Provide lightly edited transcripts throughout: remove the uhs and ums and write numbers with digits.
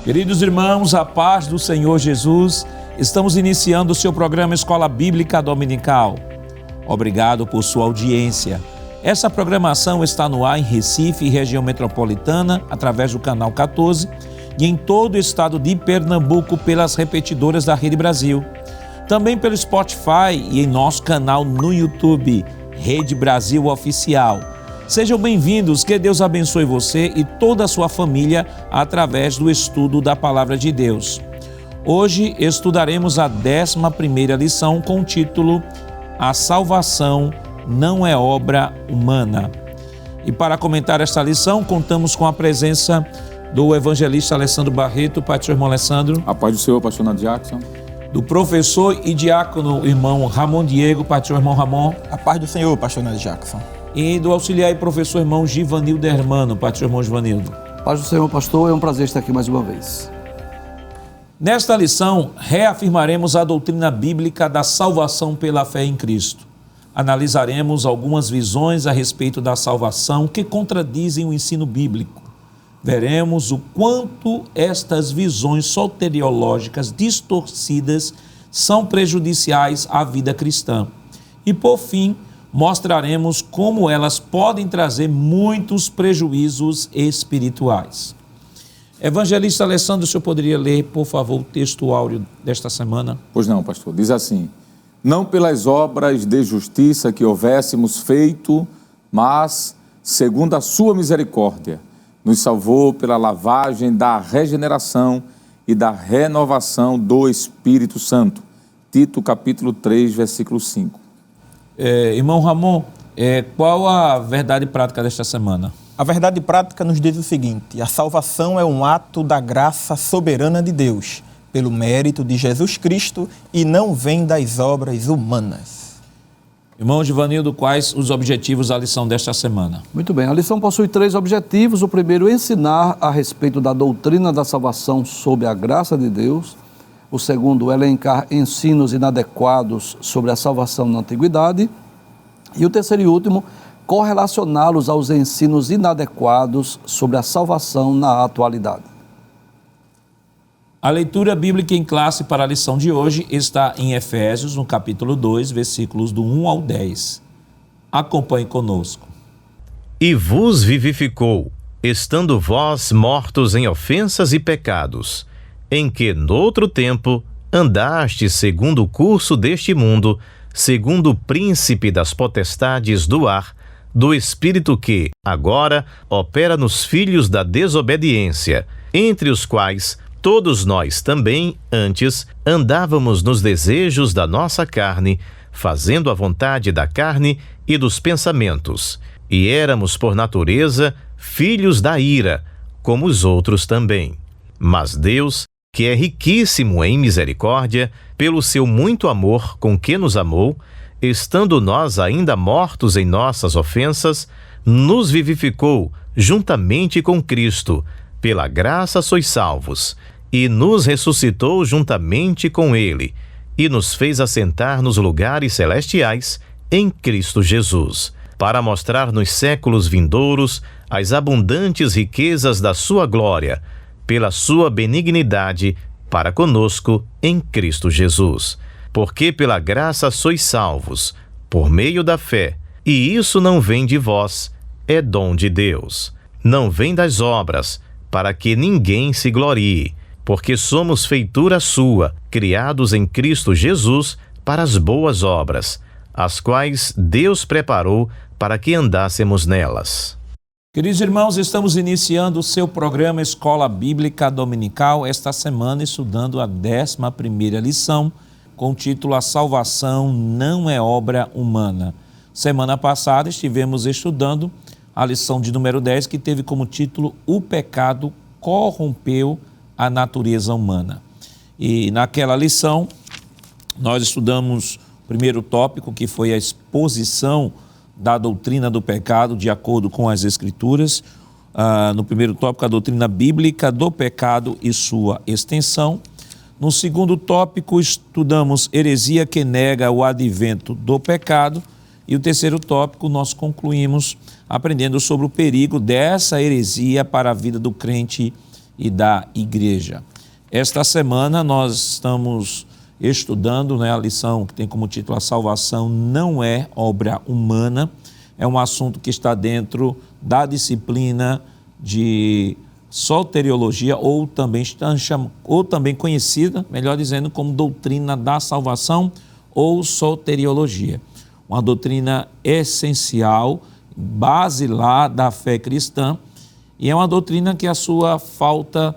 Queridos irmãos, a paz do Senhor Jesus, estamos iniciando o seu programa Escola Bíblica Dominical. Obrigado por sua audiência. Essa programação está no ar em Recife e região metropolitana, através do canal 14, e em todo o estado de Pernambuco pelas repetidoras da Rede Brasil. Também pelo Spotify e em nosso canal no YouTube, Rede Brasil Oficial. Sejam bem-vindos, que Deus abençoe você e toda a sua família através do estudo da Palavra de Deus. Hoje estudaremos a 11ª lição com o título A Salvação não é obra humana. E para comentar esta lição, contamos com a presença do evangelista Alessandro Barreto. Pai do seu irmão Alessandro. A paz do Senhor, pastor Nath Jackson. Do professor e diácono irmão Ramon Diego. Pai do seu irmão Ramon. A paz do Senhor, pastor Nath Jackson. E do auxiliar e professor irmão Givanildo Hermano. Pai do seu irmão Givanildo. Paz do Senhor, pastor, é um prazer estar aqui mais uma vez. Nesta lição, reafirmaremos a doutrina bíblica da salvação pela fé em Cristo. Analisaremos algumas visões a respeito da salvação que contradizem o ensino bíblico. Veremos o quanto estas visões soteriológicas distorcidas são prejudiciais à vida cristã. E, por fim, mostraremos como elas podem trazer muitos prejuízos espirituais. Evangelista Alessandro, o senhor poderia ler, por favor, o texto áureo desta semana? Pois não, pastor. Diz assim: não pelas obras de justiça que houvéssemos feito, mas, segundo a sua misericórdia, nos salvou pela lavagem da regeneração e da renovação do Espírito Santo. Tito, capítulo 3, versículo 5. Irmão Ramon, qual a verdade prática desta semana? A verdade prática nos diz o seguinte: a salvação é um ato da graça soberana de Deus, pelo mérito de Jesus Cristo, e não vem das obras humanas. Irmão Givanildo, quais os objetivos da lição desta semana? Muito bem, a lição possui 3 objetivos. O primeiro, ensinar a respeito da doutrina da salvação sob a graça de Deus. O segundo, elencar ensinos inadequados sobre a salvação na antiguidade. E o terceiro e último, correlacioná-los aos ensinos inadequados sobre a salvação na atualidade. A leitura bíblica em classe para a lição de hoje está em Efésios, no capítulo 2, versículos do 1 ao 10. Acompanhe conosco. E vos vivificou, estando vós mortos em ofensas e pecados, em que, noutro tempo, andastes segundo o curso deste mundo, segundo o príncipe das potestades do ar, do espírito que, agora, opera nos filhos da desobediência, entre os quais todos nós também, antes, andávamos nos desejos da nossa carne, fazendo a vontade da carne e dos pensamentos, e éramos, por natureza, filhos da ira, como os outros também. Mas Deus, que é riquíssimo em misericórdia, pelo seu muito amor com que nos amou, estando nós ainda mortos em nossas ofensas, nos vivificou juntamente com Cristo. Pela graça sois salvos, e nos ressuscitou juntamente com Ele, e nos fez assentar nos lugares celestiais em Cristo Jesus, para mostrar nos séculos vindouros as abundantes riquezas da sua glória, pela sua benignidade para conosco em Cristo Jesus. Porque pela graça sois salvos, por meio da fé, e isso não vem de vós, é dom de Deus. Não vem das obras, para que ninguém se glorie, porque somos feitura sua, criados em Cristo Jesus para as boas obras, as quais Deus preparou para que andássemos nelas. Queridos irmãos, estamos iniciando o seu programa Escola Bíblica Dominical, esta semana estudando a 11ª lição, com o título A Salvação não é obra humana. Semana passada estivemos estudando a lição de número 10, que teve como título O pecado corrompeu a natureza humana. E naquela lição, nós estudamos o primeiro tópico, que foi a exposição da doutrina do pecado, de acordo com as Escrituras. No primeiro tópico, a doutrina bíblica do pecado e sua extensão. No segundo tópico, estudamos heresia que nega o advento do pecado. E o terceiro tópico, nós concluímos aprendendo sobre o perigo dessa heresia para a vida do crente e da igreja. Esta semana nós estamos estudando, a lição que tem como título A Salvação Não é Obra Humana. É um assunto que está dentro da disciplina de soteriologia, ou também conhecida, melhor dizendo, como doutrina da salvação ou soteriologia. Uma doutrina essencial, basilar da fé cristã, e é uma doutrina que a sua falta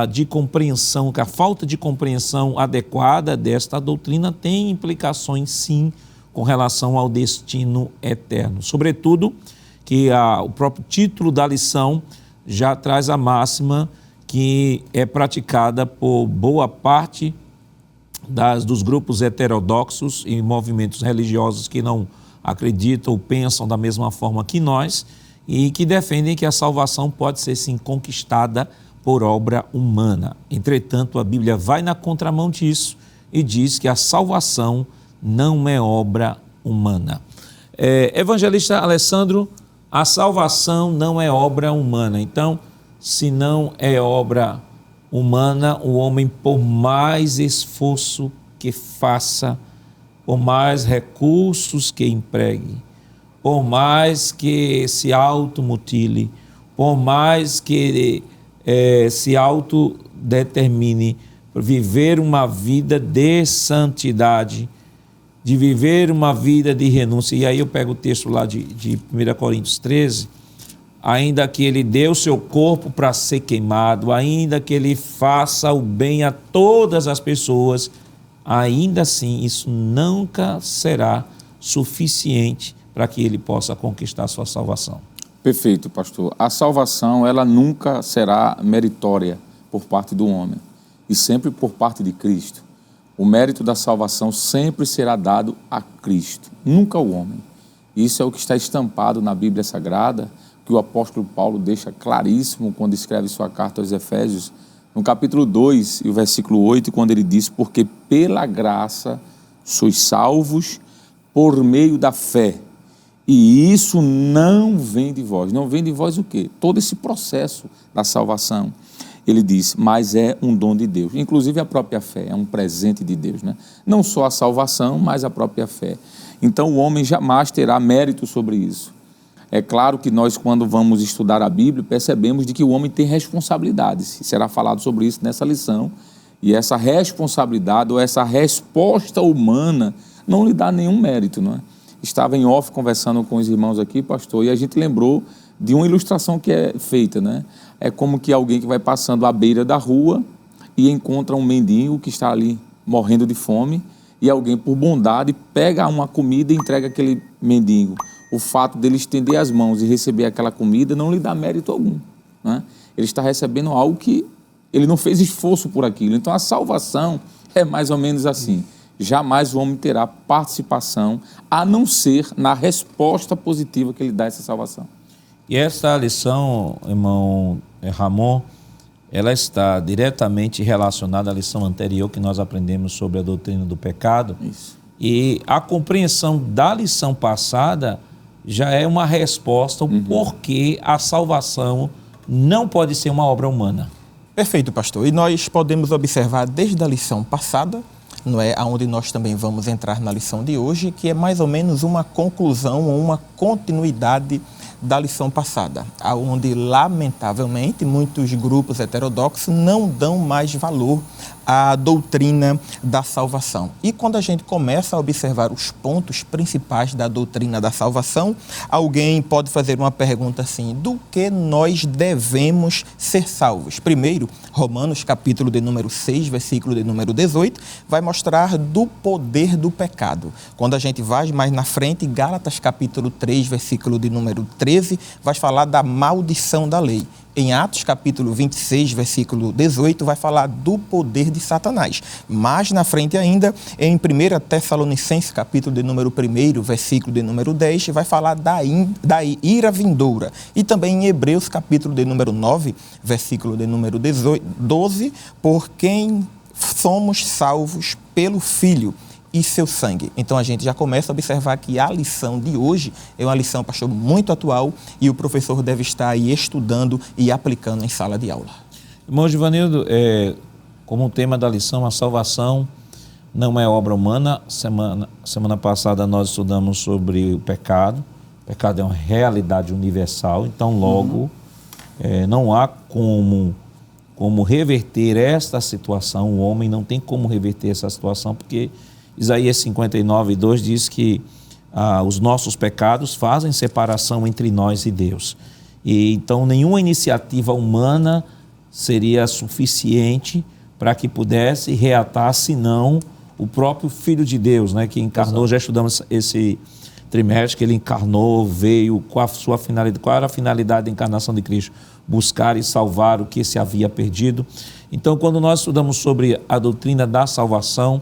de compreensão, que a falta de compreensão adequada desta doutrina tem implicações, sim, com relação ao destino eterno. Sobretudo, que o próprio título da lição já traz a máxima que é praticada por boa parte dos grupos heterodoxos e movimentos religiosos que não acreditam ou pensam da mesma forma que nós e que defendem que a salvação pode ser, sim, conquistada por obra humana. Entretanto, a Bíblia vai na contramão disso e diz que a salvação não é obra humana. Evangelista Alessandro, a salvação não é obra humana. Então, se não é obra humana, o homem, por mais esforço que faça, por mais recursos que empregue, por mais que se automutile, por mais que se autodetermine viver uma vida de santidade, de viver uma vida de renúncia. E aí eu pego o texto lá de 1 Coríntios 13, ainda que ele dê o seu corpo para ser queimado, ainda que ele faça o bem a todas as pessoas, ainda assim isso nunca será suficiente para que ele possa conquistar a sua salvação. Perfeito, pastor. A salvação, ela nunca será meritória por parte do homem, e sempre por parte de Cristo. O mérito da salvação sempre será dado a Cristo, nunca ao homem. Isso é o que está estampado na Bíblia Sagrada, que o apóstolo Paulo deixa claríssimo quando escreve sua carta aos Efésios, no capítulo 2 e o versículo 8, quando ele diz: porque pela graça sois salvos por meio da fé, e isso não vem de vós. Não vem de vós o quê? Todo esse processo da salvação. Ele diz, mas é um dom de Deus. Inclusive a própria fé é um presente de Deus, né? Não só a salvação, mas a própria fé. Então o homem jamais terá mérito sobre isso. É claro que nós, quando vamos estudar a Bíblia, percebemos de que o homem tem responsabilidades. Será falado sobre isso nessa lição. E essa responsabilidade ou essa resposta humana não lhe dá nenhum mérito, não é? Estava em off conversando com os irmãos aqui, pastor, e a gente lembrou de uma ilustração que é feita, né? É como que alguém que vai passando à beira da rua e encontra um mendigo que está ali morrendo de fome, e alguém, por bondade, pega uma comida e entrega aquele mendigo. O fato dele estender as mãos e receber aquela comida não lhe dá mérito algum, né? Ele está recebendo algo que ele não fez esforço por aquilo. Então a salvação é mais ou menos assim. Jamais o homem terá participação, a não ser na resposta positiva que ele dá a essa salvação. E esta lição, irmão Ramon, ela está diretamente relacionada à lição anterior que nós aprendemos sobre a doutrina do pecado. Isso. E a compreensão da lição passada já é uma resposta ao porquê a salvação não pode ser uma obra humana. Perfeito, pastor. E nós podemos observar desde a lição passada, não é, aonde nós também vamos entrar na lição de hoje, que é mais ou menos uma conclusão ou uma continuidade da lição passada, onde, lamentavelmente, muitos grupos heterodoxos não dão mais valor à doutrina da salvação. E quando a gente começa a observar os pontos principais da doutrina da salvação, alguém pode fazer uma pergunta assim: do que nós devemos ser salvos? Primeiro, Romanos, capítulo de número 6, versículo de número 18, vai mostrar do poder do pecado. Quando a gente vai mais na frente, Gálatas, capítulo 3, versículo de número 13, vai falar da maldição da lei. Em Atos, capítulo 26, versículo 18, vai falar do poder de Satanás. Mais na frente ainda, em 1 Tessalonicenses, capítulo de número 1, versículo de número 10, vai falar da ira vindoura. E também em Hebreus, capítulo de número 9, versículo de número 12, por quem somos salvos pelo Filho e seu sangue. Então a gente já começa a observar que a lição de hoje é uma lição, pastor, muito atual, e o professor deve estar aí estudando e aplicando em sala de aula. Irmão Givanildo, como tema da lição, a salvação não é obra humana. Semana passada nós estudamos sobre o pecado. O pecado é uma realidade universal, então logo não há como reverter esta situação. O homem não tem como reverter essa situação, porque Isaías 59:2 diz que os nossos pecados fazem separação entre nós e Deus. E então nenhuma iniciativa humana seria suficiente para que pudesse reatar, senão o próprio Filho de Deus, né, que encarnou. Exato. Já estudamos esse trimestre, que ele encarnou, veio, qual era a finalidade da encarnação de Cristo? Buscar e salvar o que se havia perdido. Então, quando nós estudamos sobre a doutrina da salvação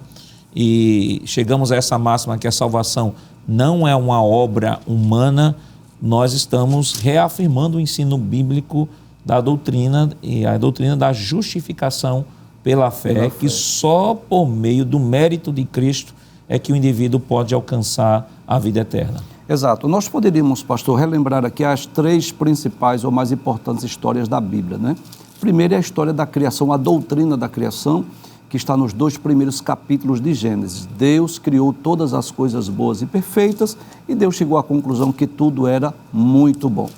e chegamos a essa máxima que a salvação não é uma obra humana, nós estamos reafirmando o ensino bíblico da doutrina e a doutrina da justificação pela fé, que só por meio do mérito de Cristo é que o indivíduo pode alcançar a vida eterna. Exato. Nós poderíamos, pastor, relembrar aqui as 3 principais ou mais importantes histórias da Bíblia, né? Primeiro é a história da criação, a doutrina da criação, que está nos 2 primeiros capítulos de Gênesis. Deus criou todas as coisas boas e perfeitas e Deus chegou à conclusão que tudo era muito bom.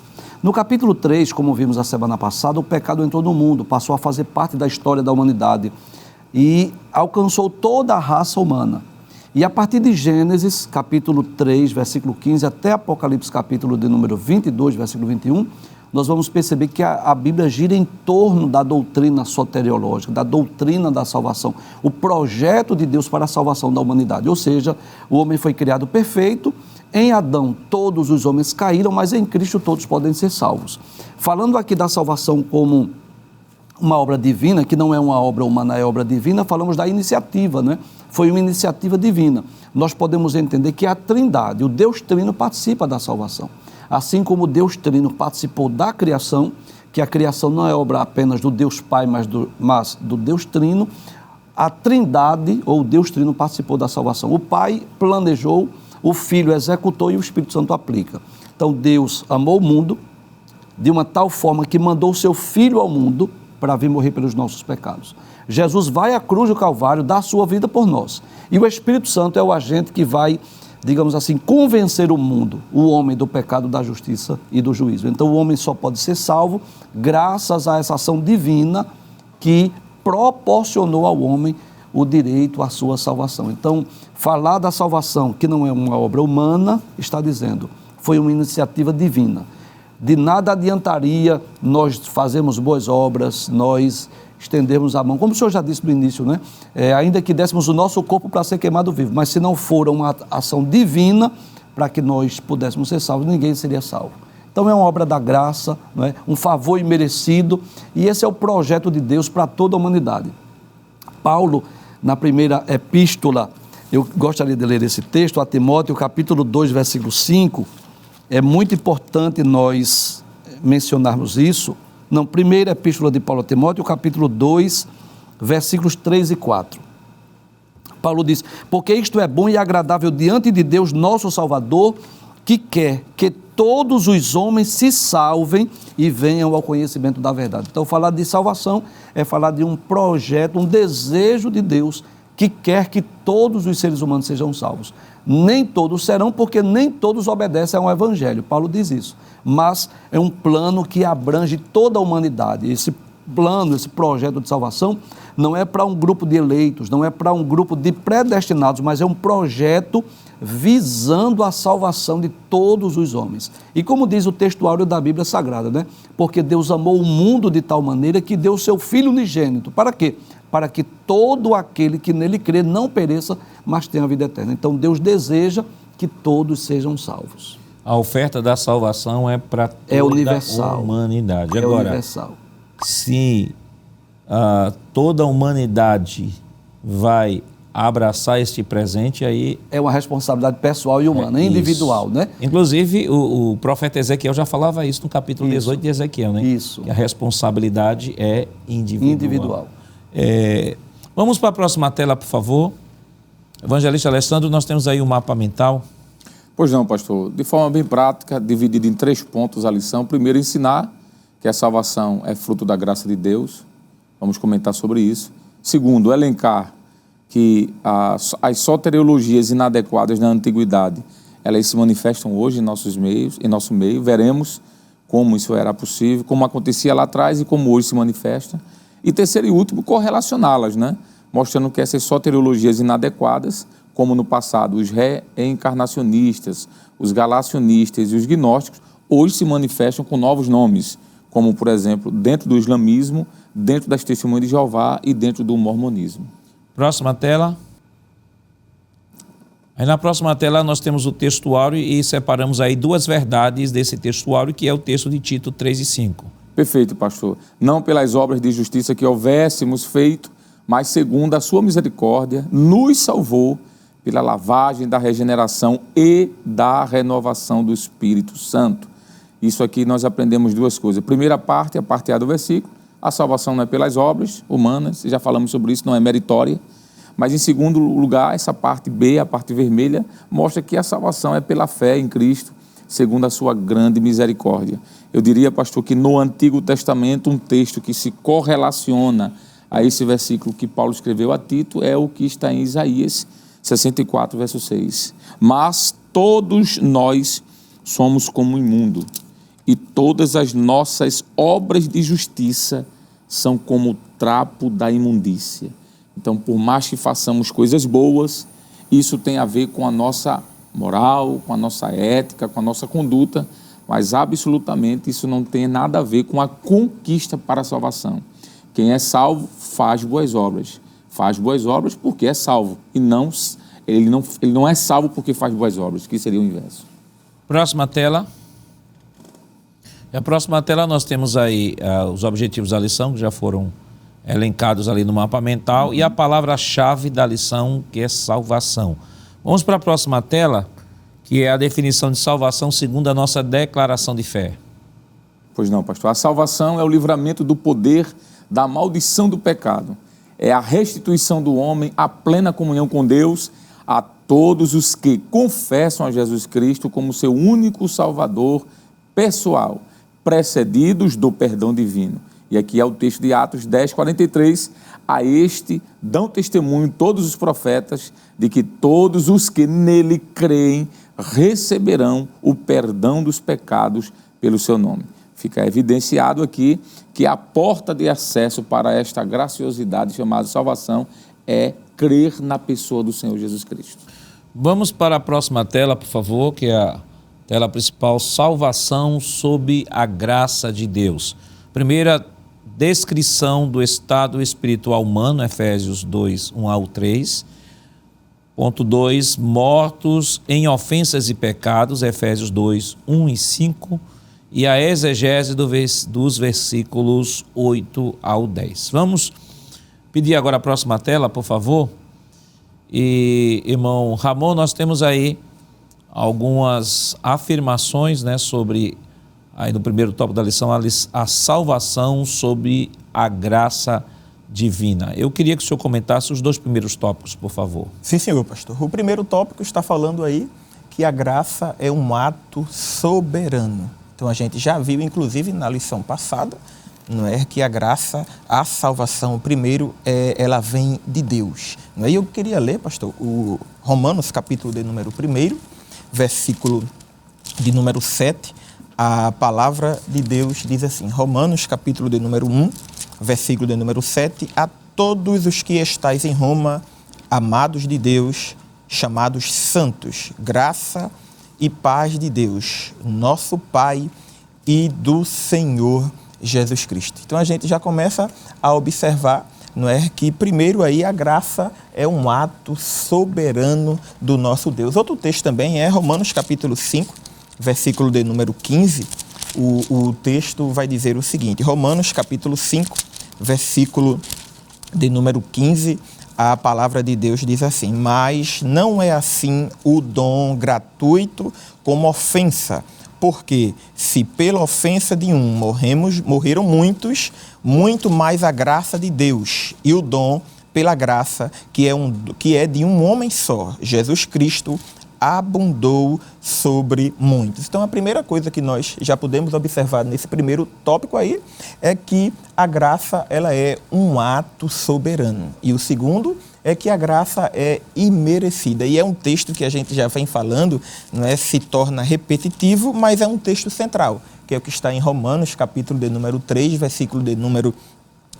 No capítulo 3, como vimos a semana passada, o pecado entrou no mundo, passou a fazer parte da história da humanidade e alcançou toda a raça humana. E a partir de Gênesis, capítulo 3, versículo 15, até Apocalipse, capítulo de número 22, versículo 21, nós vamos perceber que a Bíblia gira em torno da doutrina soteriológica, da doutrina da salvação, o projeto de Deus para a salvação da humanidade. Ou seja, o homem foi criado perfeito, em Adão todos os homens caíram, mas em Cristo todos podem ser salvos. Falando aqui da salvação como uma obra divina, que não é uma obra humana, é obra divina, falamos da iniciativa, né? Foi uma iniciativa divina. Nós podemos entender que a Trindade, o Deus Trino, participa da salvação. Assim como o Deus Trino participou da criação, que a criação não é obra apenas do Deus Pai, mas do Deus Trino, a Trindade, ou o Deus Trino, participou da salvação. O Pai planejou, o Filho executou e o Espírito Santo aplica. Então Deus amou o mundo de uma tal forma que mandou o seu Filho ao mundo para vir morrer pelos nossos pecados. Jesus vai à cruz do Calvário, dá a sua vida por nós. E o Espírito Santo é o agente que vai, digamos assim, convencer o mundo, o homem, do pecado, da justiça e do juízo. Então o homem só pode ser salvo graças a essa ação divina que proporcionou ao homem o direito à sua salvação. Então, falar da salvação, que não é uma obra humana, está dizendo, foi uma iniciativa divina. De nada adiantaria nós fazermos boas obras, nós estendermos a mão, como o senhor já disse no início, né? Ainda que dessemos o nosso corpo para ser queimado vivo, mas se não for uma ação divina para que nós pudéssemos ser salvos, ninguém seria salvo. Então é uma obra da graça, não é? Um favor imerecido, e esse é o projeto de Deus para toda a humanidade. Paulo, na primeira epístola, eu gostaria de ler esse texto, a Timóteo, capítulo 2, versículo 5, é muito importante nós mencionarmos isso. Não, primeira epístola de Paulo a Timóteo, capítulo 2, versículos 3 e 4. Paulo diz, porque isto é bom e agradável diante de Deus, nosso Salvador, que quer que todos os homens se salvem e venham ao conhecimento da verdade. Então, falar de salvação é falar de um projeto, um desejo de Deus que quer que todos os seres humanos sejam salvos. Nem todos serão, porque nem todos obedecem ao Evangelho. Paulo diz isso. Mas é um plano que abrange toda a humanidade. Esse plano, esse projeto de salvação, não é para um grupo de eleitos, não é para um grupo de predestinados, mas é um projeto visando a salvação de todos os homens. E como diz o textuário da Bíblia Sagrada, né? Porque Deus amou o mundo de tal maneira que deu o seu Filho unigênito. Para quê? Para que todo aquele que nele crê não pereça, mas tenha a vida eterna. Então Deus deseja que todos sejam salvos. A oferta da salvação é para toda a humanidade. Agora, universal. Se toda a humanidade vai abraçar este presente, aí... É uma responsabilidade pessoal e humana, individual, né? Inclusive, o profeta Ezequiel já falava isso no capítulo 18 de Ezequiel, né? Isso. Que a responsabilidade é individual. Vamos para a próxima tela, por favor. Evangelista Alessandro, nós temos aí o mapa mental. Pois não, pastor. De forma bem prática, dividida em 3 pontos a lição. Primeiro, ensinar que a salvação é fruto da graça de Deus. Vamos comentar sobre isso. Segundo, elencar que as soteriologias inadequadas na antiguidade, elas se manifestam hoje em nosso meio. Veremos como isso era possível, como acontecia lá atrás e como hoje se manifesta. E terceiro e último, correlacioná-las, né? Mostrando que essas soteriologias inadequadas, como no passado os reencarnacionistas, os galacionistas e os gnósticos, hoje se manifestam com novos nomes, como, por exemplo, dentro do islamismo, dentro das testemunhas de Jeová e dentro do mormonismo. Próxima tela. Aí na próxima tela nós temos o textuário e separamos aí duas verdades desse textuário, que é o texto de Tito 3 e 5. Perfeito, pastor. Não pelas obras de justiça que houvéssemos feito, mas segundo a sua misericórdia, nos salvou pela lavagem da regeneração e da renovação do Espírito Santo. Isso aqui nós aprendemos duas coisas. Primeira parte, a parte A do versículo, a salvação não é pelas obras humanas, já falamos sobre isso, não é meritória. Mas em segundo lugar, essa parte B, a parte vermelha, mostra que a salvação é pela fé em Cristo, segundo a sua grande misericórdia. Eu diria, pastor, que no Antigo Testamento, um texto que se correlaciona a esse versículo que Paulo escreveu a Tito é o que está em Isaías 64, verso 6. Mas todos nós somos como imundo, e todas as nossas obras de justiça são como o trapo da imundícia. Então, por mais que façamos coisas boas, isso tem a ver com a nossa moral, com a nossa ética, com a nossa conduta, mas absolutamente isso não tem nada a ver com a conquista para a salvação. Quem é salvo faz boas obras. Faz boas obras porque é salvo, e ele não é salvo porque faz boas obras, que seria o inverso. Próxima tela. Na próxima tela nós temos aí os objetivos da lição, que já foram elencados ali no mapa mental, e a palavra-chave da lição, que é salvação. Vamos para a próxima tela, que é a definição de salvação segundo a nossa declaração de fé. Pois não, pastor. A salvação é o livramento do poder da maldição do pecado. É a restituição do homem à plena comunhão com Deus, a todos os que confessam a Jesus Cristo como seu único Salvador pessoal, precedidos do perdão divino. E aqui é o texto de Atos 10, 43. A este dão testemunho todos os profetas de que todos os que nele creem receberão o perdão dos pecados pelo seu nome. Fica evidenciado aqui que a porta de acesso para esta graciosidade chamada salvação é crer na pessoa do Senhor Jesus Cristo. Vamos para a próxima tela, por favor, que é a tela principal, salvação sob a graça de Deus. Primeira descrição do estado espiritual humano, Efésios 2, 1 ao 3. Ponto 2, mortos em ofensas e pecados, Efésios 2, 1 e 5. E a exegese dos versículos 8 ao 10. Vamos pedir agora a próxima tela, por favor. E, irmão Ramon, nós temos aí algumas afirmações, né, sobre, aí no primeiro tópico da lição, a salvação sob a graça divina. Eu queria que o senhor comentasse os dois primeiros tópicos, por favor. Sim, senhor pastor. O primeiro tópico está falando aí que a graça é um ato soberano. Então a gente já viu, inclusive, na lição passada, não é, que a graça, a salvação, primeiro, ela vem de Deus. Não é? E eu queria ler, pastor, o Romanos, capítulo de número 1, versículo de número 7, a palavra de Deus diz assim, Romanos, capítulo de número 1, versículo de número 7, a todos os que estáis em Roma, amados de Deus, chamados santos, graça e paz de Deus, nosso Pai e do Senhor Jesus Cristo. Então a gente já começa a observar, não é, que primeiro aí a graça é um ato soberano do nosso Deus. Outro texto também é Romanos capítulo 5, versículo de número 15. O texto vai dizer o seguinte, Romanos capítulo 5, versículo de número 15, a palavra de Deus diz assim, mas não é assim o dom gratuito como ofensa, porque se pela ofensa de um morreram muitos, muito mais a graça de Deus e o dom pela graça que é de um homem só, Jesus Cristo, abundou sobre muitos. Então, a primeira coisa que nós já podemos observar nesse primeiro tópico aí é que a graça, ela é um ato soberano. E o segundo é que a graça é imerecida. E é um texto que a gente já vem falando, se torna repetitivo, mas é um texto central, que é o que está em Romanos, capítulo de número 3, versículo de número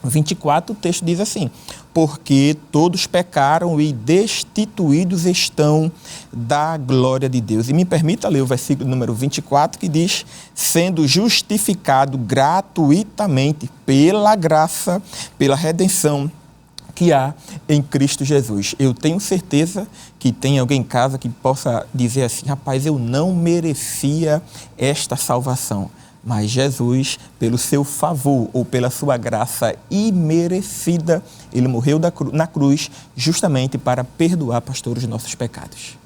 24, o texto diz assim: porque todos pecaram e destituídos estão da glória de Deus. E me permita ler o versículo número 24, que diz: sendo justificado gratuitamente pela graça, pela redenção que há em Cristo Jesus. Eu tenho certeza que tem alguém em casa que possa dizer assim: rapaz, eu não merecia esta salvação, mas Jesus, pelo seu favor ou pela sua graça imerecida, ele morreu na cruz justamente para perdoar, pastor, os nossos pecados.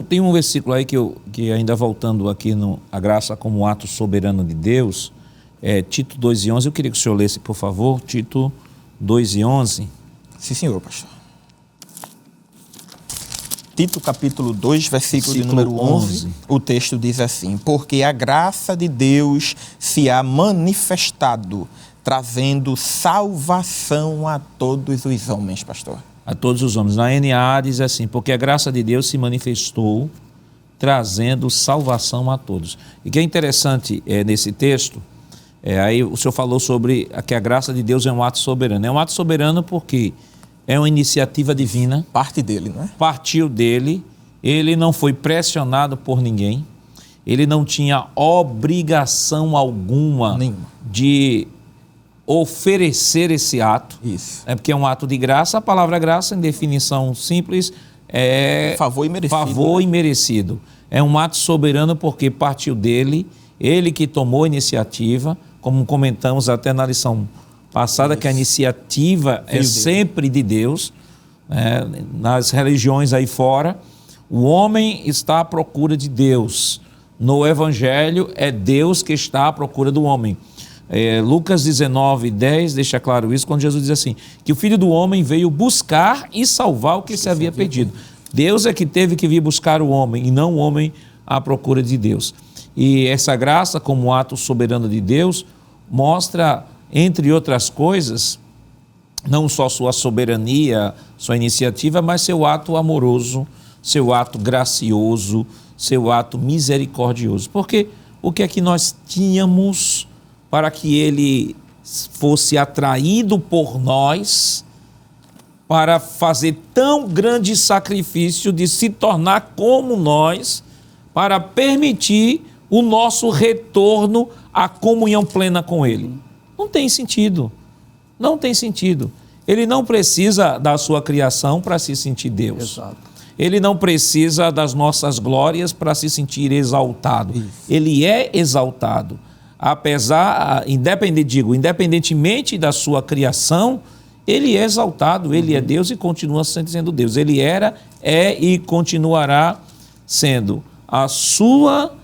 Tem um versículo aí que ainda voltando aqui no a graça como ato soberano de Deus, Tito 2:11, eu queria que o senhor lesse, por favor, Tito 2:11. Sim, senhor, pastor. Tito, capítulo 2, versículo de número 11, o texto diz assim: porque a graça de Deus se há manifestado, trazendo salvação a todos os homens, pastor. A todos os homens. Na NA diz assim: porque a graça de Deus se manifestou, trazendo salvação a todos. E que é interessante nesse texto, aí o senhor falou sobre que a graça de Deus é um ato soberano. É um ato soberano porque é uma iniciativa divina. Parte dele, não é? Partiu dele, ele não foi pressionado por ninguém, ele não tinha obrigação alguma de oferecer esse ato. Isso. É porque é um ato de graça. A palavra graça, em definição simples, é favor imerecido. Favor imerecido. É um ato soberano porque partiu dele, ele que tomou a iniciativa, como comentamos até na lição passada, que a iniciativa é sempre de Deus. Nas religiões aí fora, o homem está à procura de Deus. No Evangelho, é Deus que está à procura do homem. Lucas 19:10 deixa claro isso, quando Jesus diz assim, que o Filho do Homem veio buscar e salvar o que se havia perdido. Deus é que teve que vir buscar o homem, e não o homem à procura de Deus. E essa graça, como ato soberano de Deus, mostra, entre outras coisas, não só sua soberania, sua iniciativa, mas seu ato amoroso, seu ato gracioso, seu ato misericordioso. Porque o que é que nós tínhamos para que ele fosse atraído por nós para fazer tão grande sacrifício de se tornar como nós, para permitir o nosso retorno à comunhão plena com ele? Não tem sentido. Não tem sentido. Ele não precisa da sua criação para se sentir Deus. Exato. Ele não precisa das nossas glórias para se sentir exaltado. Isso. Ele é exaltado. Independentemente da sua criação, ele é exaltado, ele é Deus e continua sendo Deus. Ele era, é e continuará sendo. A sua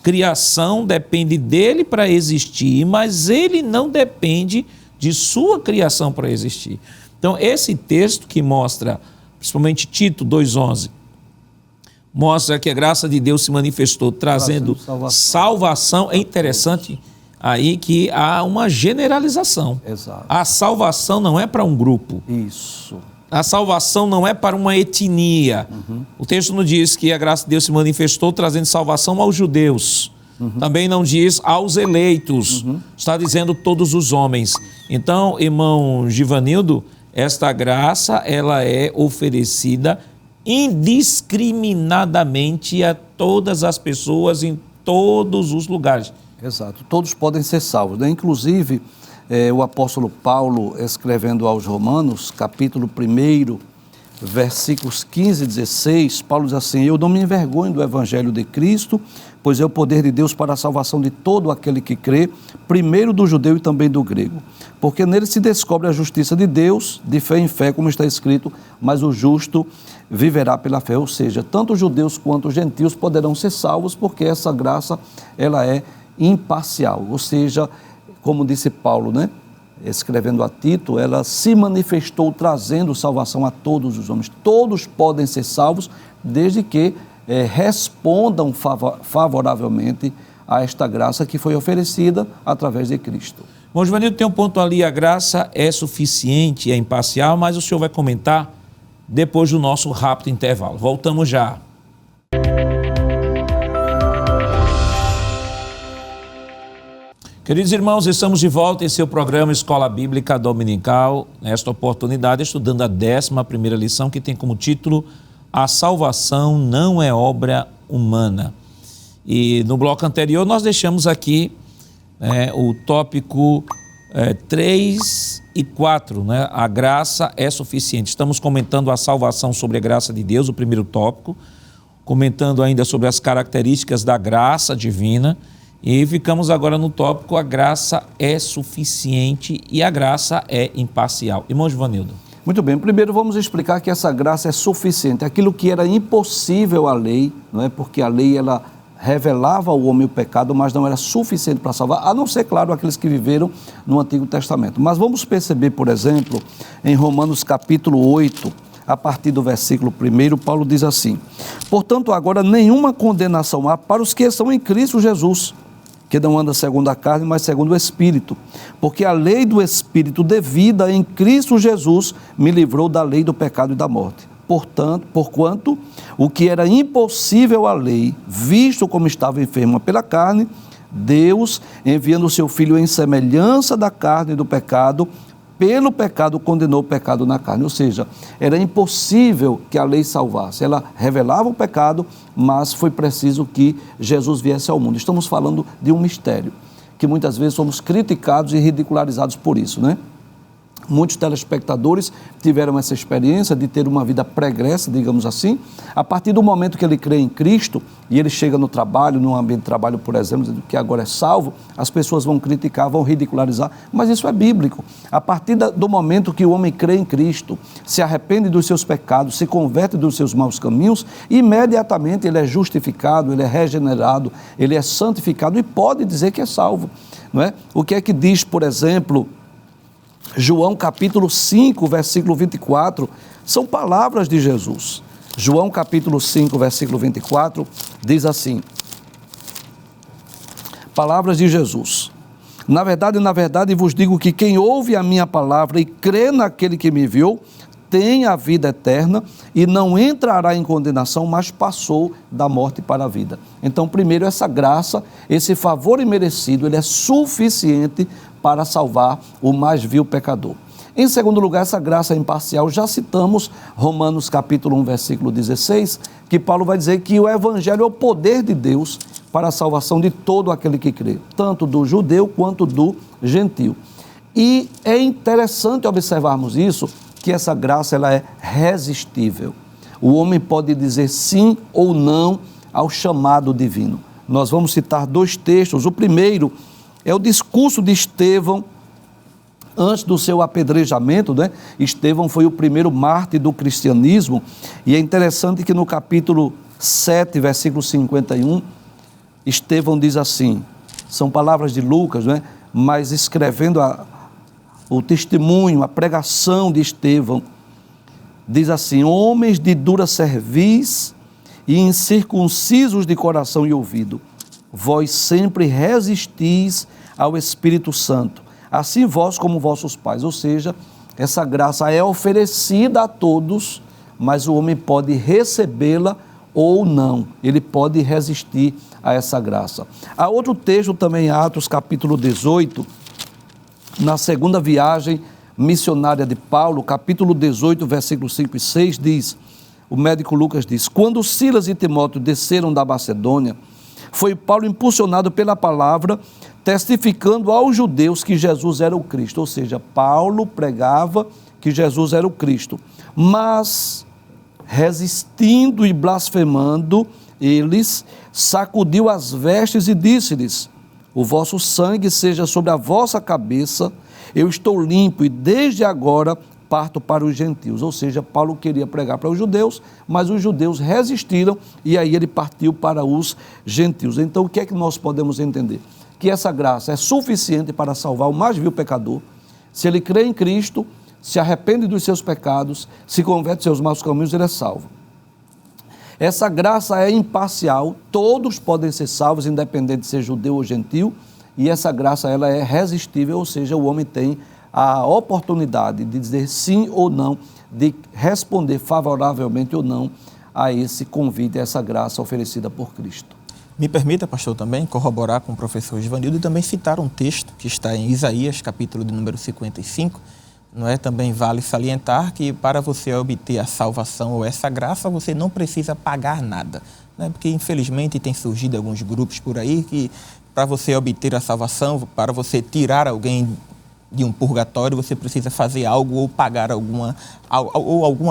criação depende dele para existir, mas ele não depende de sua criação para existir. Então, esse texto que mostra, principalmente Tito 2:11, mostra que a graça de Deus se manifestou trazendo salvação. É interessante aí que há uma generalização. Exato. A salvação não é para um grupo. Isso. A salvação não é para uma etnia. O texto não diz que a graça de Deus se manifestou trazendo salvação aos judeus. Também não diz aos eleitos. Está dizendo todos os homens. Então, irmão Givanildo, esta graça, ela é oferecida indiscriminadamente a todas as pessoas em todos os lugares. Exato. Todos podem ser salvos, né? Inclusive, o apóstolo Paulo, escrevendo aos Romanos, capítulo 1, versículos 15 e 16, Paulo diz assim: eu não me envergonho do evangelho de Cristo, pois é o poder de Deus para a salvação de todo aquele que crê, primeiro do judeu e também do grego. Porque nele se descobre a justiça de Deus, de fé em fé, como está escrito, mas o justo viverá pela fé. Ou seja, tanto os judeus quanto os gentios poderão ser salvos, porque essa graça, ela é imparcial. Ou seja, como disse Paulo, né? Escrevendo a Tito, ela se manifestou trazendo salvação a todos os homens. Todos podem ser salvos, desde que respondam favoravelmente a esta graça que foi oferecida através de Cristo. Bom, Givanildo, tem um ponto ali, a graça é suficiente, é imparcial, mas o senhor vai comentar depois do nosso rápido intervalo. Voltamos já. Queridos irmãos, estamos de volta em seu programa Escola Bíblica Dominical, nesta oportunidade estudando a 11ª lição, que tem como título A Salvação Não é Obra Humana. E no bloco anterior nós deixamos aqui o tópico 3 e 4, a graça é suficiente. Estamos comentando a salvação sobre a graça de Deus, o primeiro tópico, comentando ainda sobre as características da graça divina. E ficamos agora no tópico, a graça é suficiente e a graça é imparcial. Irmão Givanildo. Muito bem, primeiro vamos explicar que essa graça é suficiente. Aquilo que era impossível à lei, não é? Porque a lei ela revelava ao homem o pecado, mas não era suficiente para salvar, a não ser, claro, aqueles que viveram no Antigo Testamento. Mas vamos perceber, por exemplo, em Romanos capítulo 8, a partir do versículo 1, Paulo diz assim: portanto, agora nenhuma condenação há para os que estão em Cristo Jesus, que não anda segundo a carne, mas segundo o Espírito. Porque a lei do Espírito de vida em Cristo Jesus me livrou da lei do pecado e da morte. Porquanto o que era impossível à lei, visto como estava enferma pela carne, Deus, enviando o seu Filho em semelhança da carne e do pecado, pelo pecado condenou o pecado na carne. Ou seja, era impossível que a lei salvasse. Ela revelava o pecado, mas foi preciso que Jesus viesse ao mundo. Estamos falando de um mistério, que muitas vezes somos criticados e ridicularizados por isso, né? Muitos telespectadores tiveram essa experiência de ter uma vida pregressa, digamos assim. A partir do momento que ele crê em Cristo e ele chega no trabalho, no ambiente de trabalho, por exemplo, dizendo que agora é salvo, as pessoas vão criticar, vão ridicularizar, mas isso é bíblico. A partir do momento que o homem crê em Cristo, se arrepende dos seus pecados, se converte dos seus maus caminhos, imediatamente ele é justificado, ele é regenerado, ele é santificado e pode dizer que é salvo, não é? O que é que diz, por exemplo, João capítulo 5, versículo 24, são palavras de Jesus. João capítulo 5, versículo 24, diz assim: palavras de Jesus: na verdade vos digo que quem ouve a minha palavra e crê naquele que me enviou, tem a vida eterna e não entrará em condenação, mas passou da morte para a vida. Então, primeiro, essa graça, esse favor imerecido, ele é suficiente para salvar o mais vil pecador. Em segundo lugar, essa graça imparcial, já citamos Romanos capítulo 1, versículo 16, que Paulo vai dizer que o evangelho é o poder de Deus para a salvação de todo aquele que crê, tanto do judeu quanto do gentio. E é interessante observarmos isso, que essa graça ela é resistível. O homem pode dizer sim ou não ao chamado divino. Nós vamos citar dois textos. O primeiro é o discurso de Estevão antes do seu apedrejamento, né? Estevão foi o primeiro mártir do cristianismo, e é interessante que no capítulo 7, versículo 51, Estevão diz assim, são palavras de Lucas, né? Mas escrevendo o testemunho, a pregação de Estevão, diz assim: homens de dura cerviz e incircuncisos de coração e ouvido, vós sempre resistis ao Espírito Santo, assim vós como vossos pais. Ou seja, essa graça é oferecida a todos, mas o homem pode recebê-la ou não, ele pode resistir a essa graça. Há outro texto também em Atos capítulo 18, na segunda viagem missionária de Paulo, capítulo 18, versículos 5 e 6, diz, o médico Lucas diz: quando Silas e Timóteo desceram da Macedônia, foi Paulo impulsionado pela palavra, testificando aos judeus que Jesus era o Cristo. Ou seja, Paulo pregava que Jesus era o Cristo, mas resistindo e blasfemando, eles sacudiu as vestes e disse-lhes: o vosso sangue seja sobre a vossa cabeça, eu estou limpo e desde agora parto para os gentios. Ou seja, Paulo queria pregar para os judeus, mas os judeus resistiram e aí ele partiu para os gentios. Então, o que é que nós podemos entender? Que essa graça é suficiente para salvar o mais vil pecador. Se ele crê em Cristo, se arrepende dos seus pecados, se converte dos seus maus caminhos, ele é salvo. Essa graça é imparcial, todos podem ser salvos, independente de ser judeu ou gentil, e essa graça ela é resistível, ou seja, o homem tem a oportunidade de dizer sim ou não, de responder favoravelmente ou não a esse convite, a essa graça oferecida por Cristo. Me permita, pastor, também corroborar com o professor Givanildo e também citar um texto que está em Isaías, capítulo de número 55, não é? Também vale salientar que para você obter a salvação ou essa graça, você não precisa pagar nada, né? Porque infelizmente tem surgido alguns grupos por aí que para você obter a salvação, para você tirar alguém de um purgatório, você precisa fazer algo ou pagar alguma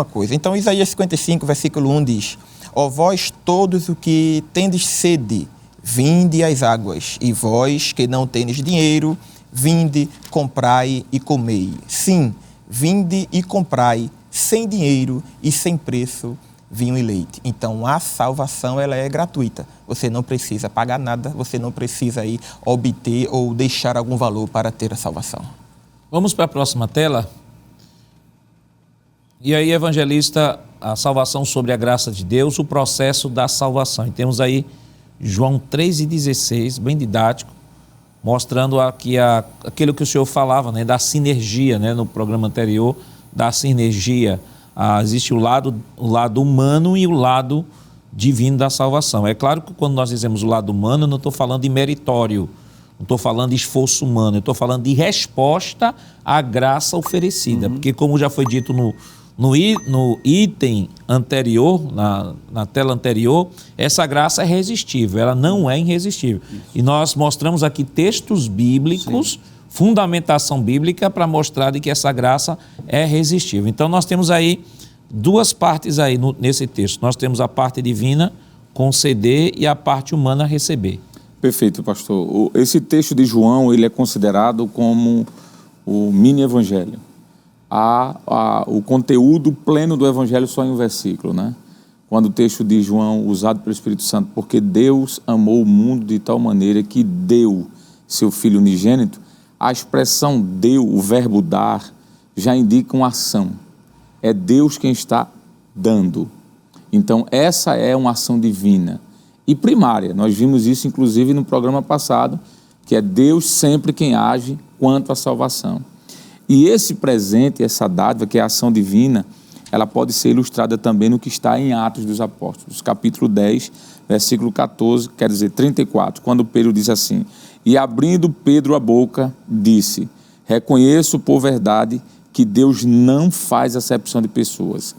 coisa. Então Isaías 55, versículo 1 diz: ó vós todos o que tendes sede, vinde às águas, e vós que não tendes dinheiro, vinde, comprai e comei. Sim, vinde e comprai, sem dinheiro e sem preço, vinho e leite. Então, a salvação ela é gratuita. Você não precisa pagar nada, você não precisa aí obter ou deixar algum valor para ter a salvação. Vamos para a próxima tela. E aí, evangelista, a salvação sobre a graça de Deus, o processo da salvação. E temos aí João 3,16, bem didático, mostrando aqui aquilo que o senhor falava, né, da sinergia, né, no programa anterior, da sinergia. Existe o lado humano e o lado divino da salvação. É claro que quando nós dizemos o lado humano, eu não estou falando de meritório, não estou falando de esforço humano, eu estou falando de resposta à graça oferecida. Porque como já foi dito no item anterior, na tela anterior, essa graça é resistível, ela não é irresistível. E nós mostramos aqui textos bíblicos, fundamentação bíblica para mostrar de que essa graça é resistível. Então nós temos aí duas partes aí nesse texto. Nós temos a parte divina, conceder, e a parte humana, receber. Perfeito, pastor. Esse texto de João, ele é considerado como o mini-evangelho. O conteúdo pleno do evangelho só em um versículo, né? Quando o texto de João, usado pelo Espírito Santo, porque Deus amou o mundo de tal maneira que deu seu Filho unigênito, a expressão deu, o verbo dar, já indica uma ação. É Deus quem está dando. Então, essa é uma ação divina e primária. Nós vimos isso, inclusive, no programa passado, que é Deus sempre quem age quanto à salvação. E esse presente, essa dádiva, que é a ação divina, ela pode ser ilustrada também no que está em Atos dos Apóstolos, capítulo 10, versículo 14, quer dizer, 34, quando Pedro diz assim: e abrindo Pedro a boca, disse: reconheço por verdade que Deus não faz acepção de pessoas.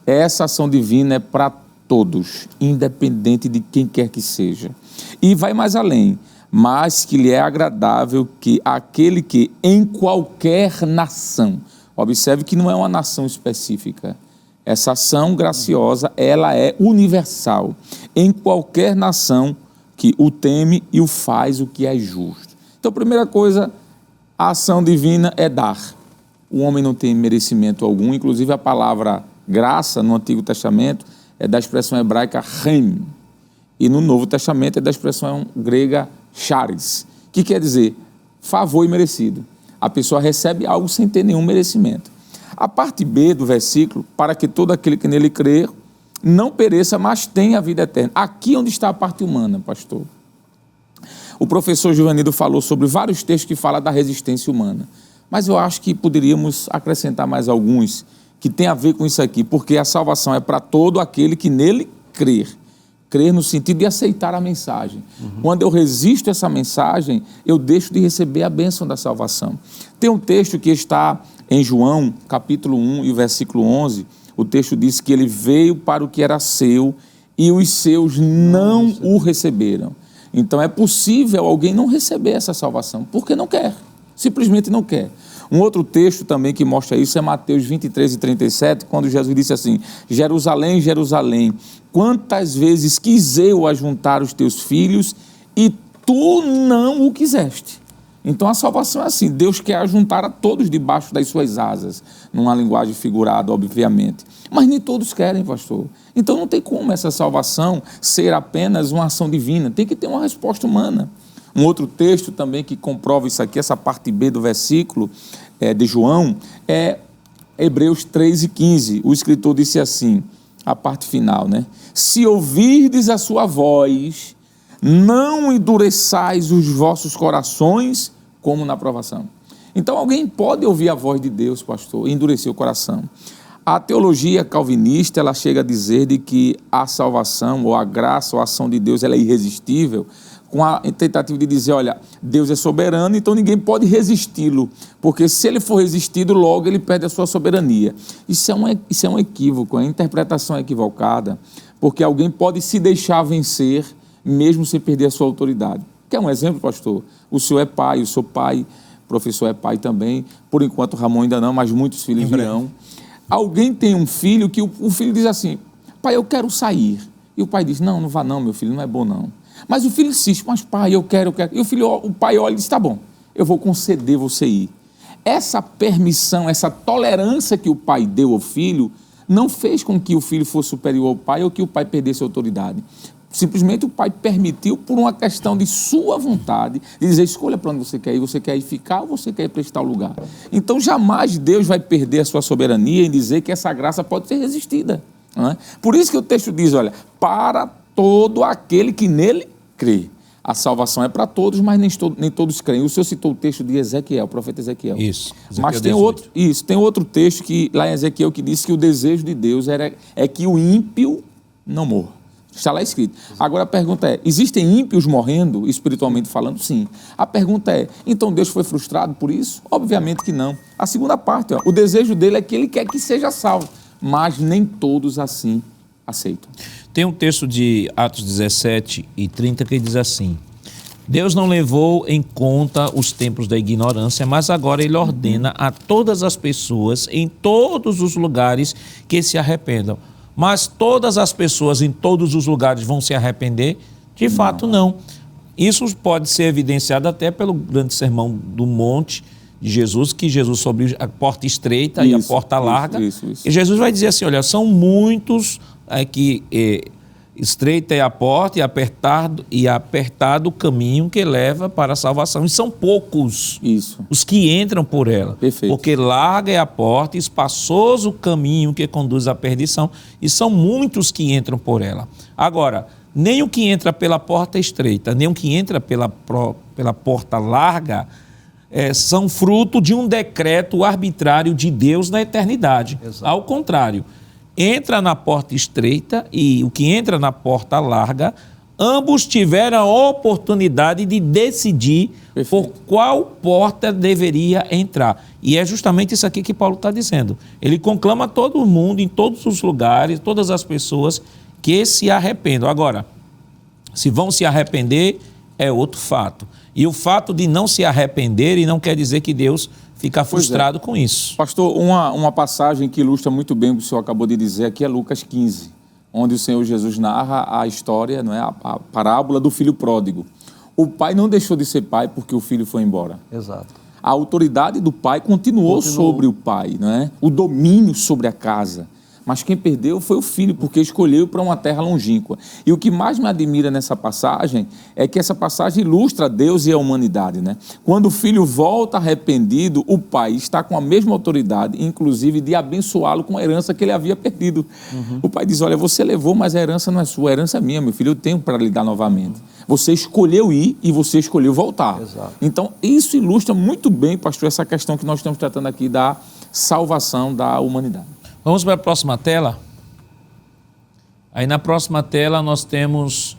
Essa ação divina é para todos, independente de quem quer que seja. E vai mais além, mas que lhe é agradável que aquele que em qualquer nação, observe que não é uma nação específica, essa ação graciosa, ela é universal, em qualquer nação que o teme e o faz o que é justo. Então, primeira coisa, a ação divina é dar. O homem não tem merecimento algum, inclusive a palavra graça no Antigo Testamento é da expressão hebraica rem, e no Novo Testamento é da expressão grega charis, que quer dizer favor imerecido. A pessoa recebe algo sem ter nenhum merecimento. A parte B do versículo, para que todo aquele que nele crer não pereça, mas tenha a vida eterna. Aqui onde está a parte humana, pastor. O professor Givanildo falou sobre vários textos que falam da resistência humana, mas eu acho que poderíamos acrescentar mais alguns que tem a ver com isso aqui, porque a salvação é para todo aquele que nele crer. Crer no sentido de aceitar a mensagem. Quando eu resisto a essa mensagem, eu deixo de receber a bênção da salvação. Tem um texto que está em João, capítulo 1 e o versículo 11, o texto diz que ele veio para o que era seu e os seus não o receberam. Então é possível alguém não receber essa salvação, porque não quer, simplesmente não quer. Um outro texto também que mostra isso é Mateus 23 e 37, quando Jesus disse assim: Jerusalém, Jerusalém, quantas vezes quis eu ajuntar os teus filhos e tu não o quiseste. Então a salvação é assim, Deus quer ajuntar a todos debaixo das suas asas, numa linguagem figurada, obviamente. Mas nem todos querem, pastor. Então não tem como essa salvação ser apenas uma ação divina, tem que ter uma resposta humana. Um outro texto também que comprova isso aqui, essa parte B do versículo de João, é Hebreus 3 e 15. O escritor disse assim: a parte final, né? Se ouvirdes a sua voz, não endureçais os vossos corações como na provação. Então alguém pode ouvir a voz de Deus, pastor, e endurecer o coração. A teologia calvinista, ela chega a dizer de que a salvação, ou a graça, ou a ação de Deus, ela é irresistível, com a tentativa de dizer, olha, Deus é soberano, então ninguém pode resisti-lo, porque se ele for resistido, logo ele perde a sua soberania. Isso é um equívoco, a interpretação é equivocada, porque alguém pode se deixar vencer, mesmo sem perder a sua autoridade. Quer um exemplo, pastor? O senhor é pai, eu sou pai, o professor é pai também, por enquanto Ramon ainda não, mas muitos filhos virão. Alguém tem um filho que o filho diz assim, pai, eu quero sair. E o pai diz, não, não vá não, meu filho, não é bom não. Mas o filho insiste, mas pai, eu quero. E o pai olha e diz, tá bom, eu vou conceder você ir. Essa permissão, essa tolerância que o pai deu ao filho, não fez com que o filho fosse superior ao pai ou que o pai perdesse a autoridade. Simplesmente o pai permitiu por uma questão de sua vontade, de dizer, escolha para onde você quer ir ficar ou você quer ir para tal lugar. Então jamais Deus vai perder a sua soberania em dizer que essa graça pode ser resistida. Não é? Por isso que o texto diz, olha, para todo aquele que nele crê. A salvação é para todos, mas nem todos creem. O senhor citou o texto de Ezequiel, o profeta Ezequiel. Isso. Mas tem outro texto que, lá em Ezequiel que diz que o desejo de Deus é que o ímpio não morra. Está lá escrito. Agora a pergunta é, existem ímpios morrendo, espiritualmente falando? Sim. A pergunta é, então Deus foi frustrado por isso? Obviamente que não. A segunda parte, o desejo dele é que ele quer que seja salvo, mas nem todos assim aceitam. Tem um texto de Atos 17 e 30 que diz assim, Deus não levou em conta os tempos da ignorância, mas agora Ele ordena a todas as pessoas, em todos os lugares, que se arrependam. Mas todas as pessoas em todos os lugares vão se arrepender? De fato, não. Isso pode ser evidenciado até pelo grande sermão do monte de Jesus, que Jesus sobre a porta estreita e a porta larga. E Jesus vai dizer assim, olha, são muitos que estreita é a porta e apertado o caminho que leva para a salvação. E são poucos os que entram por ela. Perfeito. Porque larga é a porta, espaçoso o caminho que conduz à perdição. E são muitos que entram por ela. Agora, nem o que entra pela porta estreita, nem o que entra pela porta larga, são fruto de um decreto arbitrário de Deus na eternidade. Exato. Ao contrário, entra na porta estreita e o que entra na porta larga, ambos tiveram a oportunidade de decidir por qual porta deveria entrar. E é justamente isso aqui que Paulo está dizendo. Ele conclama todo mundo, em todos os lugares, todas as pessoas que se arrependam. Agora, se vão se arrepender, é outro fato. E o fato de não se arrependerem não quer dizer que Deus fica frustrado com isso. Pastor, uma passagem que ilustra muito bem o que o senhor acabou de dizer aqui é Lucas 15, onde o Senhor Jesus narra a história, não é, a parábola do filho pródigo. O pai não deixou de ser pai porque o filho foi embora. Exato. A autoridade do pai continuou sobre o pai, não é? O domínio sobre a casa. Mas quem perdeu foi o filho, porque escolheu para uma terra longínqua. E o que mais me admira nessa passagem é que essa passagem ilustra Deus e a humanidade, né? Quando o filho volta arrependido, o pai está com a mesma autoridade, inclusive de abençoá-lo com a herança que ele havia perdido. O pai diz, olha, você levou, mas a herança não é sua, a herança é minha, meu filho, eu tenho para lhe dar novamente. Você escolheu ir e você escolheu voltar. Exato. Então, isso ilustra muito bem, pastor, essa questão que nós estamos tratando aqui da salvação da humanidade. Vamos para a próxima tela? Aí na próxima tela nós temos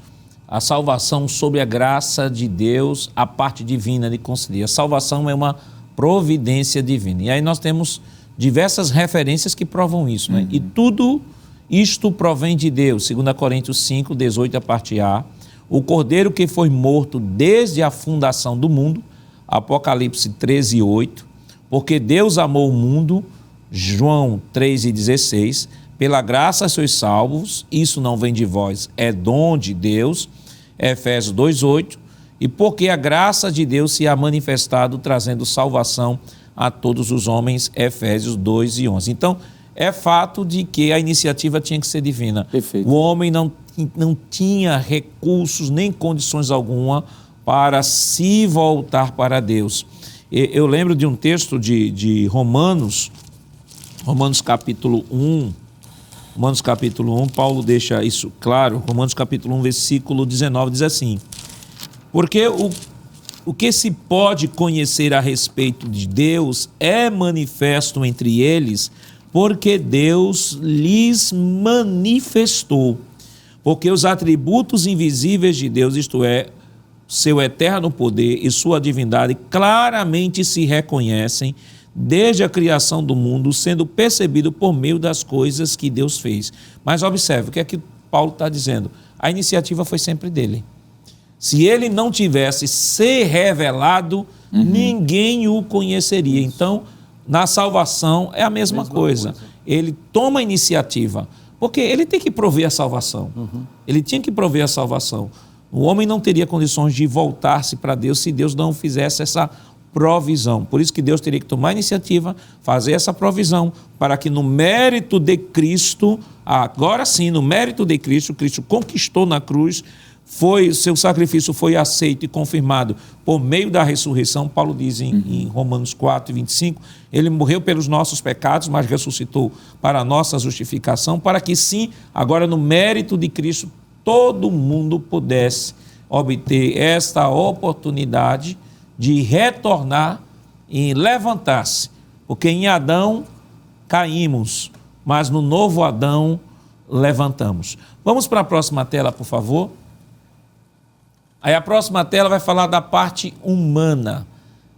a salvação sob a graça de Deus, a parte divina de conceder. A salvação é uma providência divina. E aí nós temos diversas referências que provam isso, né? E tudo isto provém de Deus, 2 Coríntios 5, 18, a parte A. O Cordeiro que foi morto desde a fundação do mundo, Apocalipse 13, 8. Porque Deus amou o mundo, João 3,16, pela graça sois salvos, isso não vem de vós, é dom de Deus, Efésios 2,8, e porque a graça de Deus se há manifestado, trazendo salvação a todos os homens, Efésios 2:11. Então, é fato de que a iniciativa tinha que ser divina. Perfeito. O homem não tinha recursos nem condições alguma para se voltar para Deus. Eu lembro de um texto de Romanos capítulo 1, Romanos capítulo 1, Paulo deixa isso claro. Romanos capítulo 1, versículo 19, diz assim: porque o que se pode conhecer a respeito de Deus é manifesto entre eles, porque Deus lhes manifestou. Porque os atributos invisíveis de Deus, isto é, seu eterno poder e sua divindade, claramente se reconhecem desde a criação do mundo, sendo percebido por meio das coisas que Deus fez. Mas observe, o que é que Paulo está dizendo? A iniciativa foi sempre dele. Se ele não tivesse se revelado, ninguém o conheceria. Então, na salvação é a mesma coisa. Ele toma a iniciativa, porque ele tem que prover a salvação. Ele tinha que prover a salvação. O homem não teria condições de voltar-se para Deus se Deus não fizesse essa provisão. Por isso que Deus teria que tomar a iniciativa, fazer essa provisão, para que no mérito de Cristo, agora sim, no mérito de Cristo, Cristo conquistou na cruz, seu sacrifício foi aceito e confirmado por meio da ressurreição. Paulo diz em Romanos 4, 25, ele morreu pelos nossos pecados, mas ressuscitou para a nossa justificação, para que sim, agora no mérito de Cristo, todo mundo pudesse obter esta oportunidade de retornar e levantar-se. Porque em Adão caímos, mas no novo Adão levantamos. Vamos para a próxima tela, por favor. Aí a próxima tela vai falar da parte humana,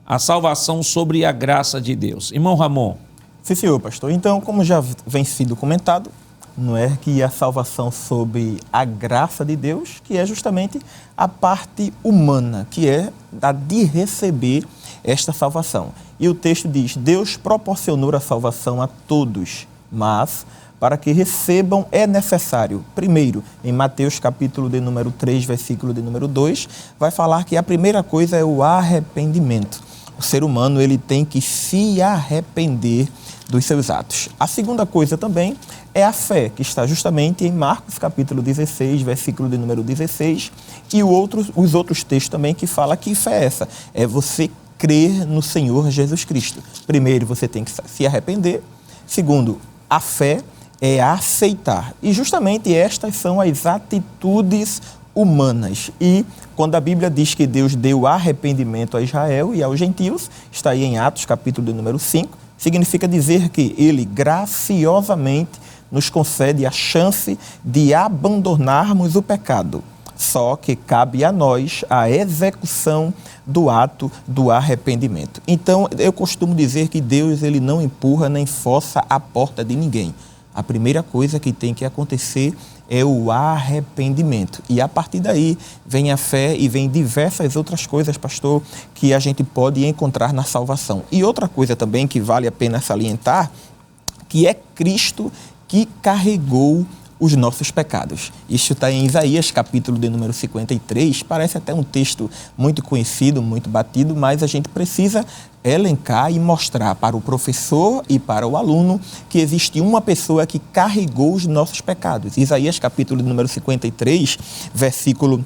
a salvação sobre a graça de Deus. Irmão Ramon. Sim, senhor, pastor. Então, como já vem sido comentado, não é que a salvação sobre a graça de Deus, que é justamente a parte humana, que é a de receber esta salvação. E o texto diz: Deus proporcionou a salvação a todos, mas para que recebam é necessário. Primeiro, em Mateus capítulo de número 3, versículo de número 2, vai falar que a primeira coisa é o arrependimento. O ser humano ele tem que se arrepender dos seus atos. A segunda coisa também é a fé, que está justamente em Marcos capítulo 16, versículo de número 16, e os outros textos também que falam que fé é essa, é você crer no Senhor Jesus Cristo. Primeiro, você tem que se arrepender. Segundo, a fé é aceitar. E justamente estas são as atitudes humanas. E quando a Bíblia diz que Deus deu arrependimento a Israel e aos gentios, está aí em Atos capítulo de número 5, significa dizer que Ele graciosamente nos concede a chance de abandonarmos o pecado. Só que cabe a nós a execução do ato do arrependimento. Então, eu costumo dizer que Deus ele não empurra nem força a porta de ninguém. A primeira coisa que tem que acontecer é o arrependimento. E a partir daí vem a fé e vem diversas outras coisas, pastor, que a gente pode encontrar na salvação. E outra coisa também que vale a pena salientar, que é Cristo que carregou os nossos pecados. Isso está em Isaías, capítulo de número 53, parece até um texto muito conhecido, muito batido, mas a gente precisa elencar e mostrar para o professor e para o aluno que existe uma pessoa que carregou os nossos pecados. Isaías, capítulo de número 53, versículo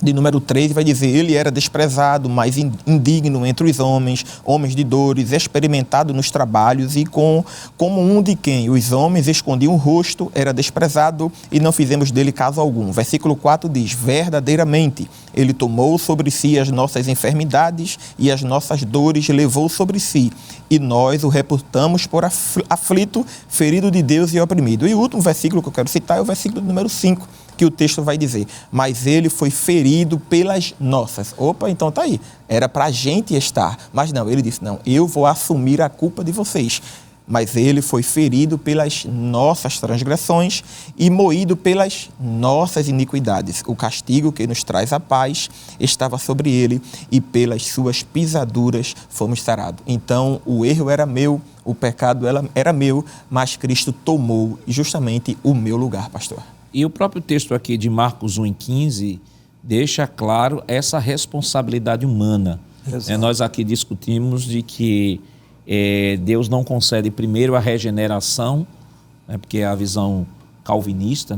de número 3, vai dizer: ele era desprezado, mas indigno entre os homens, homens de dores, experimentado nos trabalhos e como um de quem os homens escondiam o rosto, era desprezado e não fizemos dele caso algum. Versículo 4 diz: verdadeiramente, ele tomou sobre si as nossas enfermidades e as nossas dores levou sobre si, e nós o reputamos por aflito, ferido de Deus e oprimido. E o último versículo que eu quero citar é o versículo número 5, que o texto vai dizer: mas ele foi ferido pelas nossas. Opa, então tá aí. Era para a gente estar. Mas não, ele disse: não, eu vou assumir a culpa de vocês. Mas ele foi ferido pelas nossas transgressões e moído pelas nossas iniquidades. O castigo que nos traz a paz estava sobre ele e pelas suas pisaduras fomos sarados. Então, o erro era meu, o pecado era meu, mas Cristo tomou justamente o meu lugar, pastor. E o próprio texto aqui de Marcos 1,15 deixa claro essa responsabilidade humana. Nós aqui discutimos de que Deus não concede primeiro a regeneração, porque é a visão calvinista,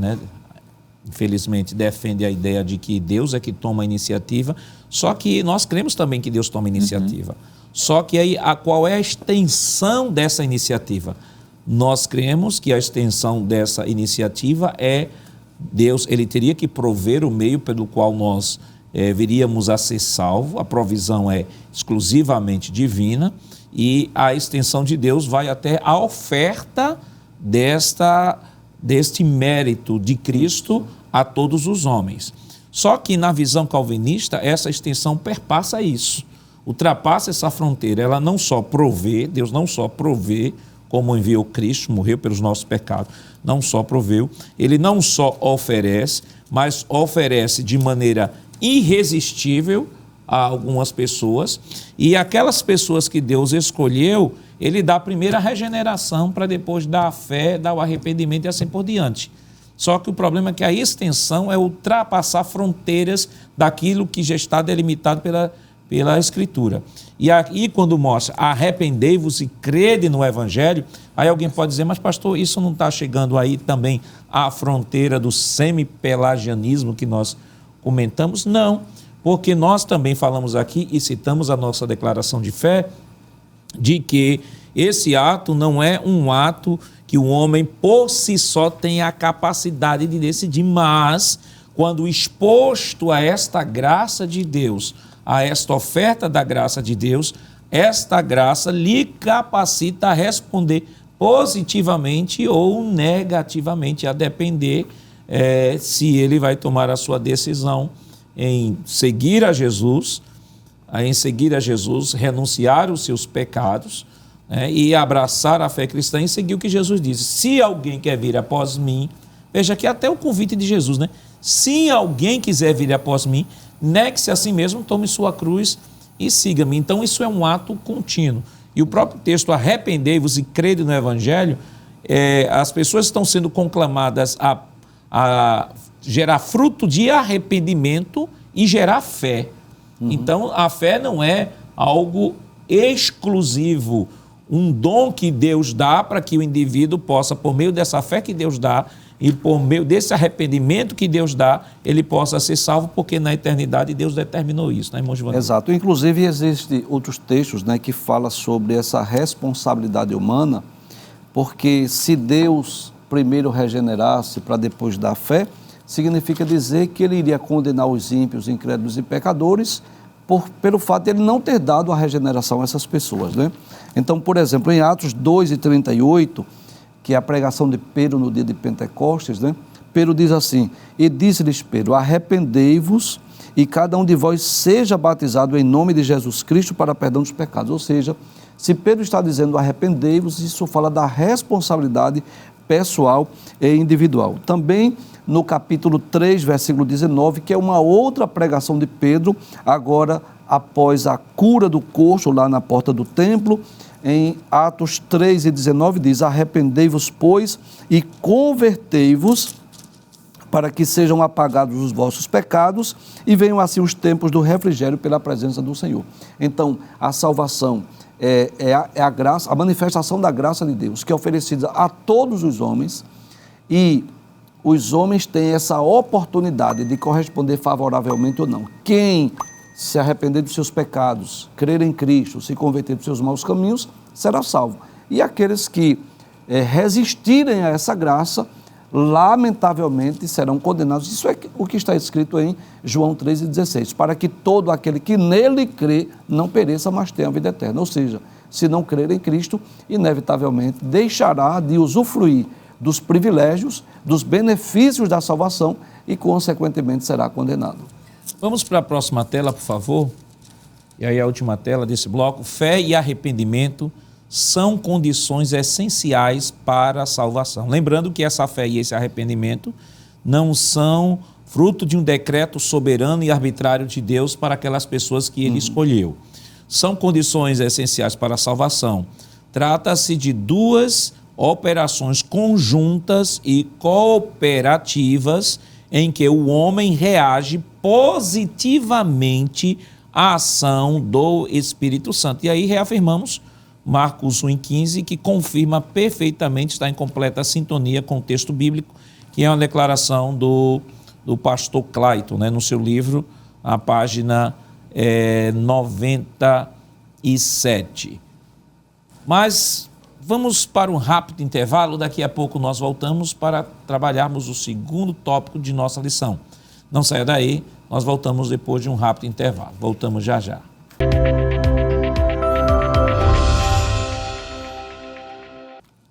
infelizmente defende a ideia de que Deus é que toma a iniciativa, só que nós cremos também que Deus toma a iniciativa. Só que aí qual é a extensão dessa iniciativa? nós cremos que a extensão dessa iniciativa é Deus, ele teria que prover o meio pelo qual nós viríamos a ser salvos. A provisão é exclusivamente divina e a extensão de Deus vai até a oferta deste mérito de Cristo a todos os homens. Só que na visão calvinista, essa extensão perpassa isso, ultrapassa essa fronteira. Ela não só provê, Deus não só provê, como enviou Cristo, morreu pelos nossos pecados, não só proveu, ele não só oferece, mas oferece de maneira irresistível a algumas pessoas, e aquelas pessoas que Deus escolheu, ele dá a primeira regeneração para depois dar a fé, dar o arrependimento e assim por diante. Só que o problema é que a extensão é ultrapassar fronteiras daquilo que já está delimitado pela Escritura. E aí, quando mostra arrependei-vos e crede no Evangelho, aí alguém pode dizer, mas pastor, isso não está chegando aí também à fronteira do semi-pelagianismo que nós comentamos? Não, porque nós também falamos aqui e citamos a nossa declaração de fé, de que esse ato não é um ato que o homem por si só tem a capacidade de decidir, mas quando exposto a esta graça de Deus, a esta oferta da graça de Deus, esta graça lhe capacita a responder positivamente ou negativamente, a depender se ele vai tomar a sua decisão em seguir a Jesus, renunciar os seus pecados, e abraçar a fé cristã e seguir o que Jesus disse. Se alguém quer vir após mim, veja aqui até o convite de Jesus, né? Se alguém quiser vir após mim, negue-se a si mesmo, tome sua cruz e siga-me. Então isso é um ato contínuo. E o próprio texto, arrependei-vos e crede no Evangelho, as pessoas estão sendo conclamadas a gerar fruto de arrependimento e gerar fé. Então a fé não é algo exclusivo, um dom que Deus dá para que o indivíduo possa, por meio dessa fé que Deus dá e por meio desse arrependimento que Deus dá, ele possa ser salvo, porque na eternidade Deus determinou isso, né, irmão Giovanni? Exato. Inclusive, existem outros textos, né, que falam sobre essa responsabilidade humana, porque se Deus primeiro regenerasse para depois dar fé, significa dizer que ele iria condenar os ímpios, incrédulos e pecadores pelo fato de ele não ter dado a regeneração a essas pessoas, né? Então, por exemplo, em Atos 2:38, que é a pregação de Pedro no dia de Pentecostes, né? Pedro diz assim, e disse-lhes Pedro, arrependei-vos e cada um de vós seja batizado em nome de Jesus Cristo para perdão dos pecados. Ou seja, se Pedro está dizendo arrependei-vos, isso fala da responsabilidade pessoal e individual. Também no capítulo 3, versículo 19, que é uma outra pregação de Pedro, agora após a cura do coxo lá na porta do templo, em Atos 3:19 diz, arrependei-vos, pois, e convertei-vos para que sejam apagados os vossos pecados e venham assim os tempos do refrigério pela presença do Senhor. Então, a salvação é a graça, a manifestação da graça de Deus, que é oferecida a todos os homens, e os homens têm essa oportunidade de corresponder favoravelmente ou não. Quem se arrepender dos seus pecados, crer em Cristo, se converter dos seus maus caminhos, será salvo. E aqueles que resistirem a essa graça, lamentavelmente serão condenados. Isso é o que está escrito em João 3:16, para que todo aquele que nele crê não pereça, mas tenha a vida eterna. Ou seja, se não crer em Cristo, inevitavelmente deixará de usufruir dos privilégios, dos benefícios da salvação e, consequentemente, será condenado. Vamos para a próxima tela, por favor. E aí a última tela desse bloco. Fé e arrependimento são condições essenciais para a salvação. Lembrando que essa fé e esse arrependimento não são fruto de um decreto soberano e arbitrário de Deus para aquelas pessoas que ele escolheu. São condições essenciais para a salvação. Trata-se de duas operações conjuntas e cooperativas em que o homem reage positivamente à ação do Espírito Santo. E aí reafirmamos Marcos 1:15, que confirma perfeitamente, está em completa sintonia com o texto bíblico, que é uma declaração do pastor Clayton, né, no seu livro, a página 97. Mas vamos para um rápido intervalo. Daqui a pouco nós voltamos para trabalharmos o segundo tópico de nossa lição. Não saia daí, nós voltamos depois de um rápido intervalo. Voltamos já já.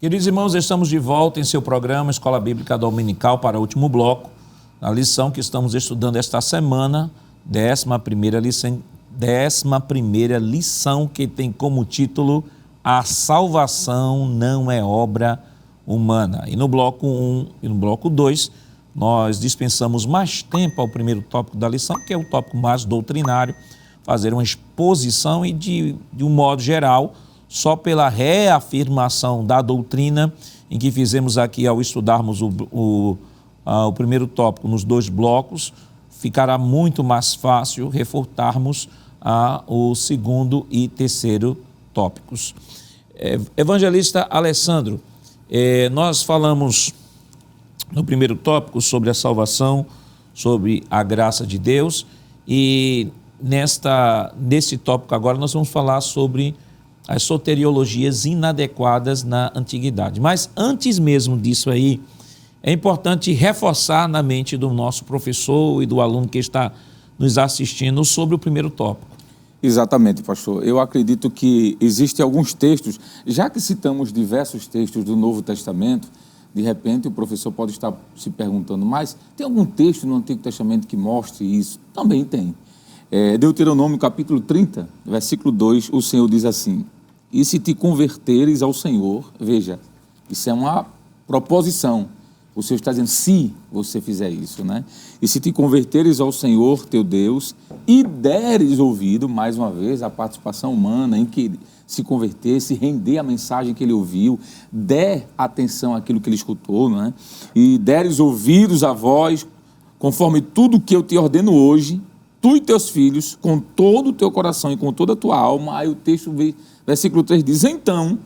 Queridos irmãos, estamos de volta em seu programa Escola Bíblica Dominical para o último bloco, na lição que estamos estudando esta semana, 11ª lição, que tem como título A Salvação Não é Obra Humana. E no bloco 1 e no bloco 2, nós dispensamos mais tempo ao primeiro tópico da lição, que é o tópico mais doutrinário, fazer uma exposição e de um modo geral, só pela reafirmação da doutrina, em que fizemos aqui ao estudarmos o primeiro tópico nos 2 blocos, ficará muito mais fácil refutarmos o segundo e terceiro tópicos. Evangelista Alessandro, nós falamos no primeiro tópico sobre a salvação, sobre a graça de Deus, e nesse tópico agora nós vamos falar sobre as soteriologias inadequadas na antiguidade. Mas antes mesmo disso aí, é importante reforçar na mente do nosso professor e do aluno que está nos assistindo sobre o primeiro tópico. Exatamente, pastor. Eu acredito que existem alguns textos, já que citamos diversos textos do Novo Testamento, de repente o professor pode estar se perguntando, mas tem algum texto no Antigo Testamento que mostre isso? Também tem. Deuteronômio capítulo 30, versículo 2, o Senhor diz assim: e se te converteres ao Senhor, veja, isso é uma proposição, o Senhor está dizendo se você fizer isso, né? E se te converteres ao Senhor teu Deus e deres ouvido, mais uma vez, a participação humana em que se converter, se render à mensagem que ele ouviu, der atenção àquilo que ele escutou, né? E deres ouvidos à voz, conforme tudo que eu te ordeno hoje, tu e teus filhos, com todo o teu coração e com toda a tua alma. Aí o texto, versículo 3 diz, então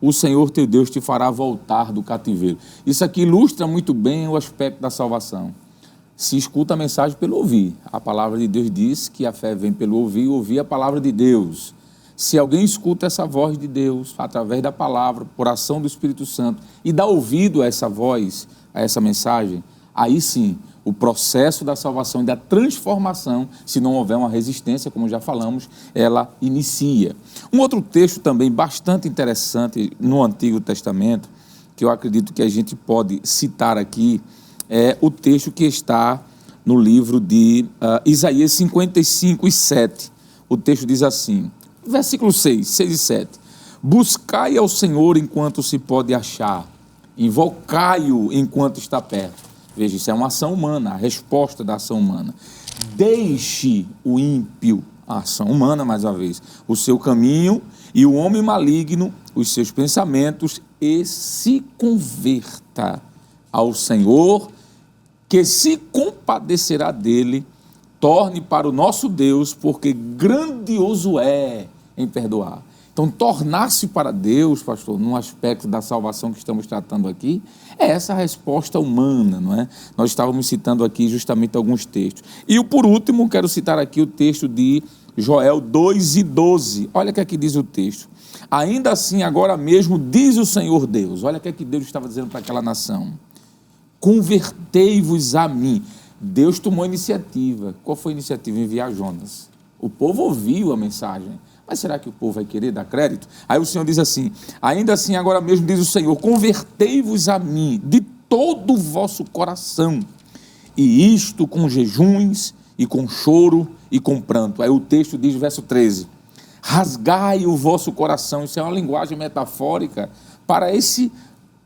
o Senhor teu Deus te fará voltar do cativeiro. Isso aqui ilustra muito bem o aspecto da salvação. Se escuta a mensagem pelo ouvir. A palavra de Deus diz que a fé vem pelo ouvir e ouvir a palavra de Deus. Se alguém escuta essa voz de Deus, através da palavra, por ação do Espírito Santo, e dá ouvido a essa voz, a essa mensagem, aí sim, o processo da salvação e da transformação, se não houver uma resistência, como já falamos, ela inicia. Um outro texto também bastante interessante no Antigo Testamento, que eu acredito que a gente pode citar aqui, é o texto que está no livro de Isaías 55:7. O texto diz assim, versículo 6 e 7. Buscai ao Senhor enquanto se pode achar, invocai-o enquanto está perto. Veja, isso é uma ação humana, a resposta da ação humana. Deixe o ímpio, a ação humana, mais uma vez, o seu caminho, e o homem maligno, os seus pensamentos, e se converta ao Senhor, que se compadecerá dele, torne para o nosso Deus, porque grandioso é em perdoar. Então, tornar-se para Deus, pastor, num aspecto da salvação que estamos tratando aqui, é essa resposta humana, não é? Nós estávamos citando aqui justamente alguns textos. E por último, quero citar aqui o texto de Joel 2:12. Olha o que aqui diz o texto. Ainda assim, agora mesmo, diz o Senhor Deus. Olha o que aqui Deus estava dizendo para aquela nação. Convertei-vos a mim. Deus tomou a iniciativa. Qual foi a iniciativa? Enviar Jonas. O povo ouviu a mensagem. Mas será que o povo vai querer dar crédito? Aí o Senhor diz assim, ainda assim agora mesmo diz o Senhor, convertei-vos a mim de todo o vosso coração, e isto com jejuns, e com choro, e com pranto. Aí o texto diz, verso 13, rasgai o vosso coração. Isso é uma linguagem metafórica para esse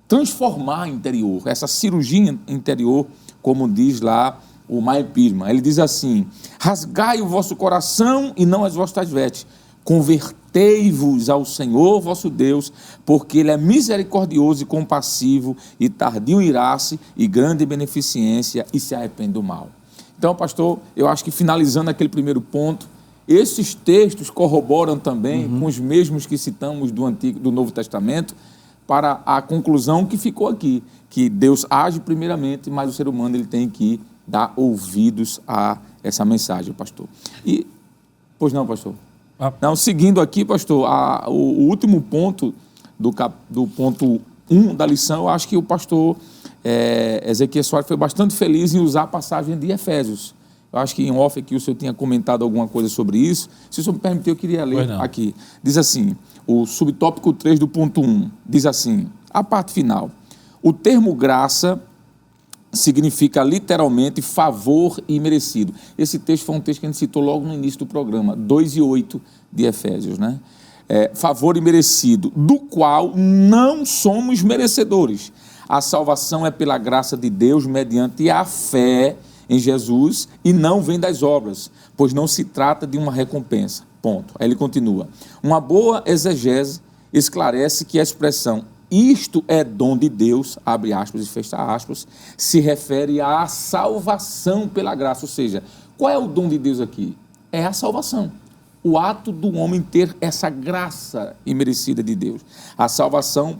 transformar interior, essa cirurgia interior, como diz lá o Meir Pirma. Ele diz assim, rasgai o vosso coração e não as vossas vestes. Convertei-vos ao Senhor vosso Deus, porque Ele é misericordioso e compassivo, e tardio em irar-se, e grande em beneficência, e se arrepende do mal. Então, pastor, eu acho que finalizando aquele primeiro ponto, esses textos corroboram também com os mesmos que citamos do Novo Testamento, para a conclusão que ficou aqui, que Deus age primeiramente, mas o ser humano ele tem que dar ouvidos a essa mensagem, pastor. Pois não, pastor? Não, seguindo aqui, pastor, o último ponto do ponto 1 da lição, eu acho que o pastor Ezequiel Soares foi bastante feliz em usar a passagem de Efésios. Eu acho que em off aqui o senhor tinha comentado alguma coisa sobre isso. Se o senhor me permitir, eu queria ler aqui. Diz assim, o subtópico 3 do ponto 1, diz assim, a parte final. O termo graça significa literalmente favor imerecido. Esse texto foi um texto que a gente citou logo no início do programa, 2:8 de Efésios, né? Favor imerecido, do qual não somos merecedores. A salvação é pela graça de Deus mediante a fé em Jesus e não vem das obras, pois não se trata de uma recompensa. Ponto. Aí ele continua. Uma boa exegese esclarece que a expressão isto é dom de Deus, abre aspas e fecha aspas, se refere à salvação pela graça. Ou seja, qual é o dom de Deus aqui? É a salvação. O ato do homem ter essa graça imerecida de Deus. A salvação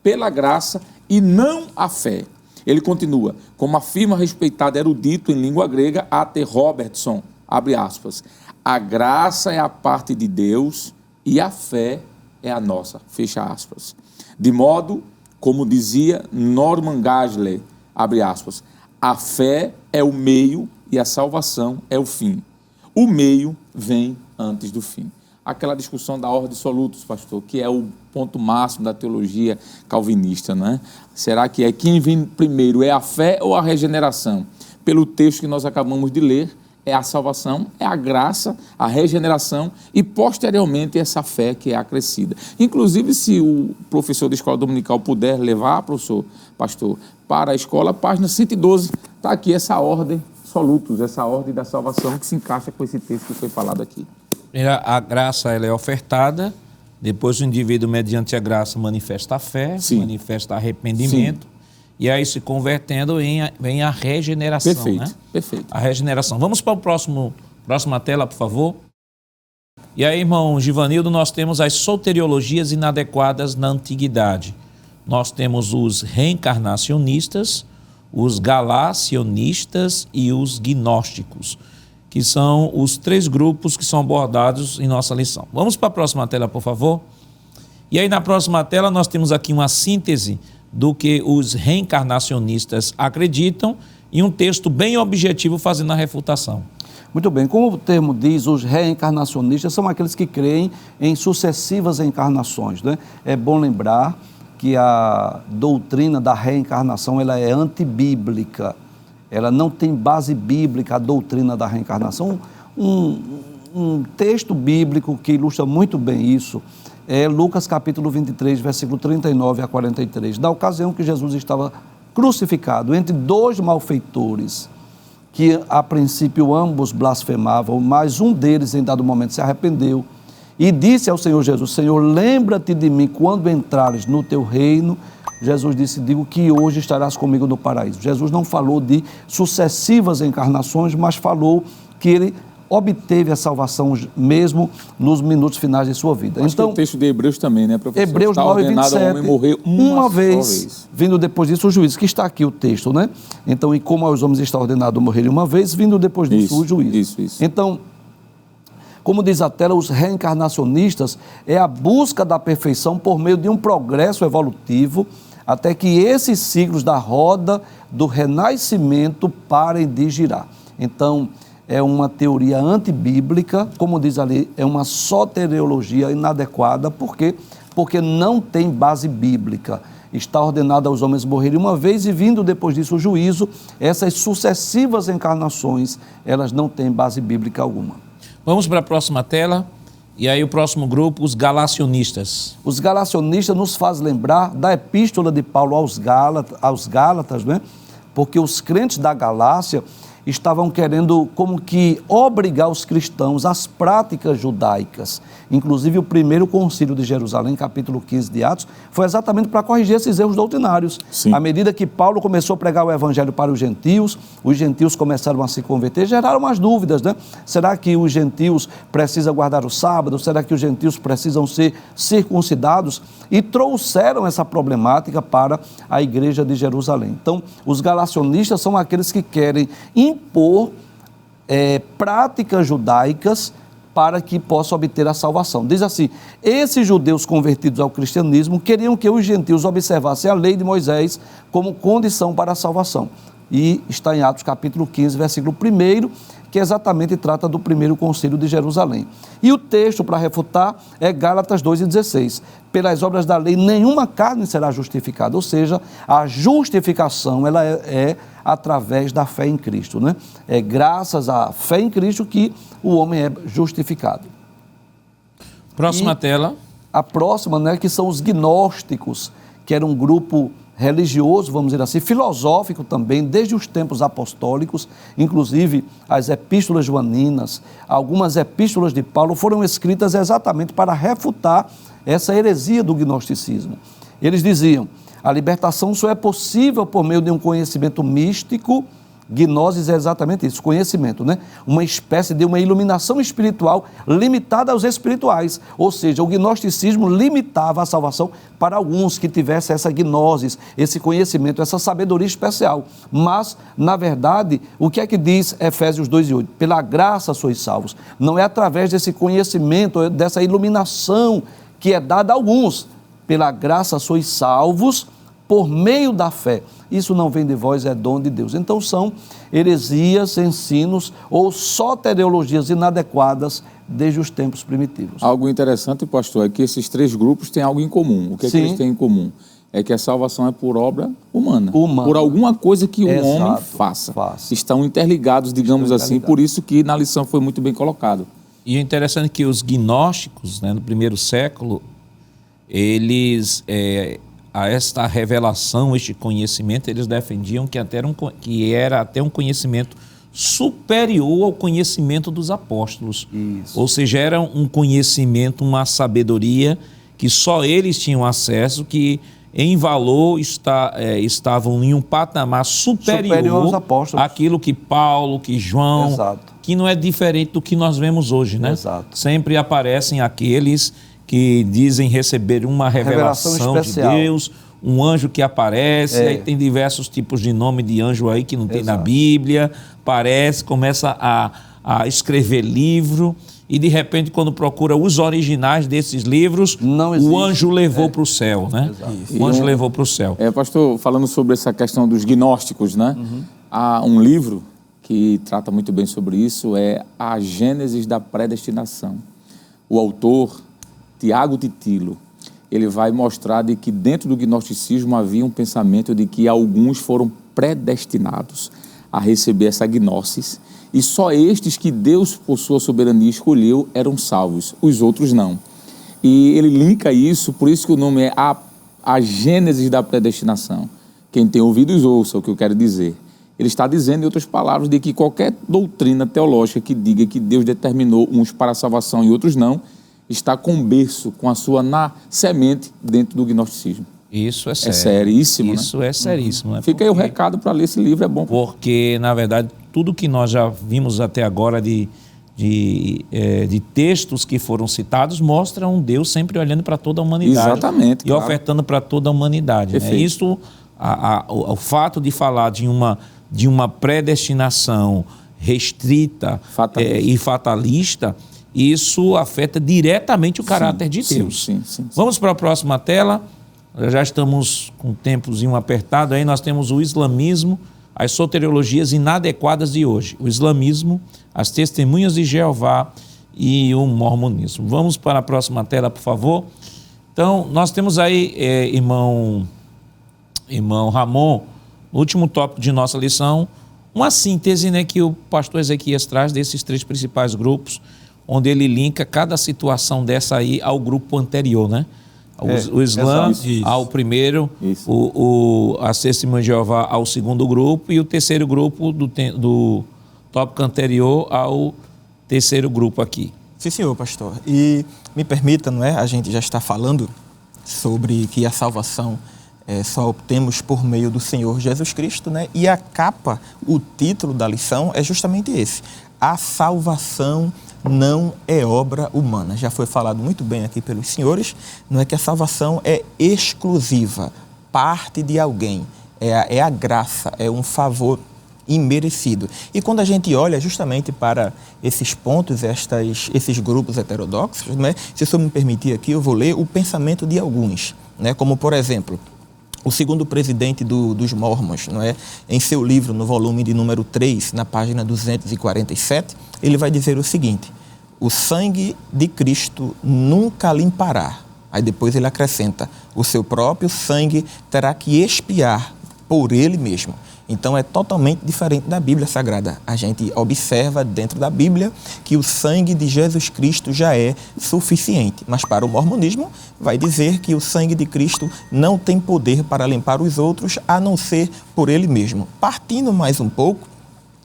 pela graça e não a fé. Ele continua, como afirma respeitado erudito em língua grega, A.T. Robertson, abre aspas, a graça é a parte de Deus e a fé é a nossa, fecha aspas. De modo, como dizia Norman Geisler, abre aspas, a fé é o meio e a salvação é o fim. O meio vem antes do fim. Aquela discussão da ordem solutus, pastor, que é o ponto máximo da teologia calvinista, né? Será que quem vem primeiro é a fé ou a regeneração? Pelo texto que nós acabamos de ler, é a salvação, é a graça, a regeneração e, posteriormente, essa fé que é acrescida. Inclusive, se o professor da escola dominical puder levar, pastor, para a escola, página 112, está aqui essa ordem solutus, essa ordem da salvação que se encaixa com esse texto que foi falado aqui. A graça ela é ofertada, depois o indivíduo, mediante a graça, manifesta a fé, manifesta arrependimento, e aí se convertendo vem a regeneração. Perfeito, né? Perfeito. A regeneração. Vamos para o próxima tela, por favor. E aí, irmão Givanildo, nós temos as soteriologias inadequadas na antiguidade. Nós temos os reencarnacionistas, os galacionistas e os gnósticos, que são os 3 grupos que são abordados em nossa lição. Vamos para a próxima tela, por favor. E aí, na próxima tela, nós temos aqui uma síntese do que os reencarnacionistas acreditam e um texto bem objetivo fazendo a refutação. Muito bem, como o termo diz, os reencarnacionistas são aqueles que creem em sucessivas encarnações, né? É bom lembrar que a doutrina da reencarnação ela é antibíblica. Ela não tem base bíblica, a doutrina da reencarnação. Um texto bíblico que ilustra muito bem isso é Lucas capítulo 23, versículo 39 a 43. Da ocasião que Jesus estava crucificado entre 2 malfeitores, que a princípio ambos blasfemavam, mas um deles em dado momento se arrependeu e disse ao Senhor Jesus, Senhor, lembra-te de mim quando entrares no teu reino. Jesus disse, digo que hoje estarás comigo no paraíso. Jesus não falou de sucessivas encarnações, mas falou que ele obteve a salvação mesmo nos minutos finais de sua vida. Então, o texto de Hebreus também, né, professor? Hebreus 9:27, homem morrer uma vez, vindo depois disso o juízo, que está aqui o texto, né? Então, e como aos homens está ordenado morrer uma vez, vindo depois disso o juízo. Isso. Então, como diz a tela, os reencarnacionistas é a busca da perfeição por meio de um progresso evolutivo, até que esses ciclos da roda do renascimento parem de girar. Então, é uma teoria antibíblica, como diz ali, é uma soteriologia inadequada. Por quê? Porque não tem base bíblica. Está ordenado aos homens morrerem uma vez e vindo depois disso o juízo. Essas sucessivas encarnações, elas não têm base bíblica alguma. Vamos para a próxima tela. E aí o próximo grupo, os galacionistas. Os galacionistas nos faz lembrar da epístola de Paulo aos Gálatas, né? Porque os crentes da Galácia estavam querendo como que obrigar os cristãos às práticas judaicas. Inclusive o primeiro concílio de Jerusalém, capítulo 15 de Atos, foi exatamente para corrigir esses erros doutrinários. Sim. À medida que Paulo começou a pregar o evangelho para os gentios começaram a se converter, geraram umas dúvidas, né? Será que os gentios precisam guardar o sábado? Será que os gentios precisam ser circuncidados? E trouxeram essa problemática para a igreja de Jerusalém. Então, os galacionistas são aqueles que querem impor práticas judaicas para que possa obter a salvação. Diz assim: esses judeus convertidos ao cristianismo queriam que os gentios observassem a lei de Moisés como condição para a salvação. E está em Atos capítulo 15, versículo 1, que exatamente trata do primeiro concílio de Jerusalém. E o texto para refutar é Gálatas 2,16. Pelas obras da lei, nenhuma carne será justificada. Ou seja, a justificação ela é através da fé em Cristo, né? É graças à fé em Cristo que o homem é justificado. Próxima tela. A próxima, né, que são os gnósticos, que era um grupo religioso, vamos dizer assim, filosófico também, desde os tempos apostólicos, inclusive as epístolas joaninas, algumas epístolas de Paulo foram escritas exatamente para refutar essa heresia do gnosticismo. Eles diziam: a libertação só é possível por meio de um conhecimento místico. Gnosis é exatamente isso, conhecimento, né? Uma espécie de uma iluminação espiritual limitada aos espirituais. Ou seja, o gnosticismo limitava a salvação para alguns que tivessem essa gnosis, esse conhecimento, essa sabedoria especial. Mas, na verdade, o que é que diz Efésios 2:8? Pela graça sois salvos. Não é através desse conhecimento, dessa iluminação que é dada a alguns. Pela graça sois salvos por meio da fé. Isso não vem de vós, é dom de Deus. Então são heresias, ensinos ou soteriologias inadequadas desde os tempos primitivos. Algo interessante, pastor, é que esses três grupos têm algo em comum. O que é que eles têm em comum? É que a salvação é por obra humana. Por alguma coisa que o homem faça. Estão interligados, digamos assim, por isso que na lição foi muito bem colocado. E o interessante é que os gnósticos, né, no primeiro século, eles... a esta revelação, este conhecimento, eles defendiam que era até um conhecimento superior ao conhecimento dos apóstolos. Isso. Ou seja, era um conhecimento, uma sabedoria que só eles tinham acesso, que em valor estavam em um patamar superior aos apóstolos. Àquilo que Paulo, que João, que não é diferente do que nós vemos hoje, né? Exato. Sempre aparecem aqueles que dizem receber uma revelação de Deus, um anjo que aparece, aí tem diversos tipos de nome de anjo aí que não tem na Bíblia, começa a escrever livro, e de repente quando procura os originais desses livros, o anjo levou para o céu, né? O anjo levou para o céu. Pastor, falando sobre essa questão dos gnósticos, né? Há um livro que trata muito bem sobre isso, é A Gênesis da Predestinação. O autor, Tiago Titilo, ele vai mostrar de que dentro do gnosticismo havia um pensamento de que alguns foram predestinados a receber essa gnosis e só estes que Deus, por sua soberania, escolheu eram salvos, os outros não. E ele linka isso, por isso que o nome é a Gênesis da Predestinação. Quem tem ouvidos ouça o que eu quero dizer. Ele está dizendo, em outras palavras, de que qualquer doutrina teológica que diga que Deus determinou uns para a salvação e outros não, está com berço, com a sua semente dentro do gnosticismo. Isso é sério. É seríssimo, Isso, né? É seríssimo. Né? Fica aí o recado para ler esse livro, é bom. Porque, na verdade, tudo que nós já vimos até agora de textos que foram citados mostra um Deus sempre olhando para toda a humanidade. Exatamente. E ofertando para toda a humanidade. Né? Isso, o fato de falar de uma predestinação restrita e fatalista, isso afeta diretamente o caráter de Deus. Sim. Vamos para a próxima tela. Já estamos com um tempozinho apertado aí. Nós temos o islamismo, as soteriologias inadequadas de hoje. O islamismo, as testemunhas de Jeová e o mormonismo. Vamos para a próxima tela, por favor. Então, nós temos aí, irmão Ramon, no último tópico de nossa lição, uma síntese, né, que o pastor Ezequias traz desses três principais grupos, onde ele linka cada situação dessa aí ao grupo anterior, né? O Islã ao primeiro, a Testemunha de Jeová ao segundo grupo e o terceiro grupo do tópico anterior ao terceiro grupo aqui. Sim, senhor, pastor. E me permita, não é? A gente já está falando sobre que a salvação só obtemos por meio do Senhor Jesus Cristo, né? E a capa, o título da lição é justamente esse: a salvação não é obra humana. Já foi falado muito bem aqui pelos senhores, não é que a salvação é exclusiva, parte de alguém, é a graça, é um favor imerecido. E quando a gente olha justamente para esses pontos, esses grupos heterodoxos, né, se o senhor me permitir aqui, eu vou ler o pensamento de alguns, né, como, por exemplo, o segundo presidente dos Mormons, não é? Em seu livro, no volume de número 3, na página 247, ele vai dizer o seguinte: o sangue de Cristo nunca limpará. Aí depois ele acrescenta: o seu próprio sangue terá que expiar por ele mesmo. Então é totalmente diferente da Bíblia Sagrada. A gente observa dentro da Bíblia que o sangue de Jesus Cristo já é suficiente. Mas para o mormonismo vai dizer que o sangue de Cristo não tem poder para limpar os outros, a não ser por ele mesmo. Partindo mais um pouco,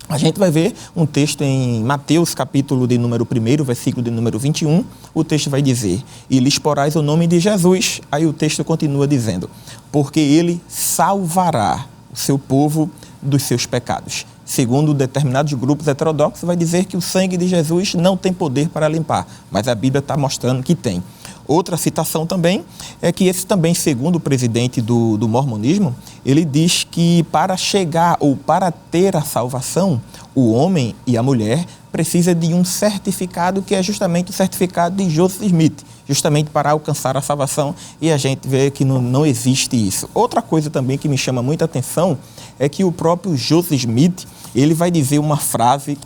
a gente vai ver um texto em Mateus, capítulo de número 1, versículo de número 21. O texto vai dizer: e lhes porás o nome de Jesus. Aí o texto continua dizendo: porque ele salvará o seu povo dos seus pecados. Segundo determinados grupos heterodoxos, vai dizer que o sangue de Jesus não tem poder para limpar, mas a Bíblia está mostrando que tem. Outra citação também é que esse também, segundo o presidente do mormonismo, ele diz que para chegar ou para ter a salvação, o homem e a mulher precisa de um certificado que é justamente o certificado de Joseph Smith, justamente para alcançar a salvação, e a gente vê que não existe isso. Outra coisa também que me chama muita atenção é que o próprio Joseph Smith, ele vai dizer uma frase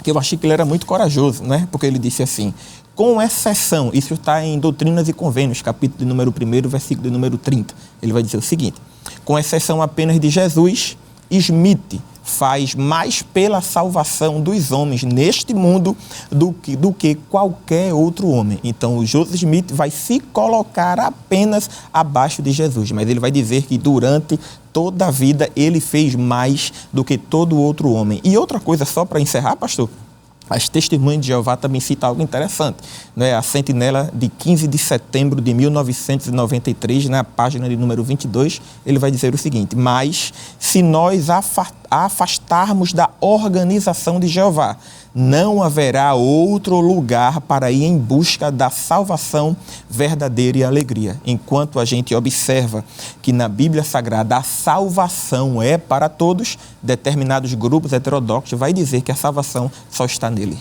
que eu achei que ele era muito corajoso, né? Porque ele disse assim: com exceção, isso está em Doutrinas e Convênios, capítulo de número 1, versículo de número 30. Ele vai dizer o seguinte: com exceção apenas de Jesus, Smith faz mais pela salvação dos homens neste mundo do que qualquer outro homem. Então, o Joseph Smith vai se colocar apenas abaixo de Jesus, mas ele vai dizer que durante toda a vida ele fez mais do que todo outro homem. E outra coisa, só para encerrar, pastor, as Testemunhas de Jeová também cita algo interessante, né? A Sentinela de 15 de setembro de 1993, na página de número 22, ele vai dizer o seguinte: mas se nós afastarmos da organização de Jeová, não haverá outro lugar para ir em busca da salvação verdadeira e alegria. Enquanto a gente observa que na Bíblia Sagrada a salvação é para todos, determinados grupos heterodoxos vai dizer que a salvação só está nele.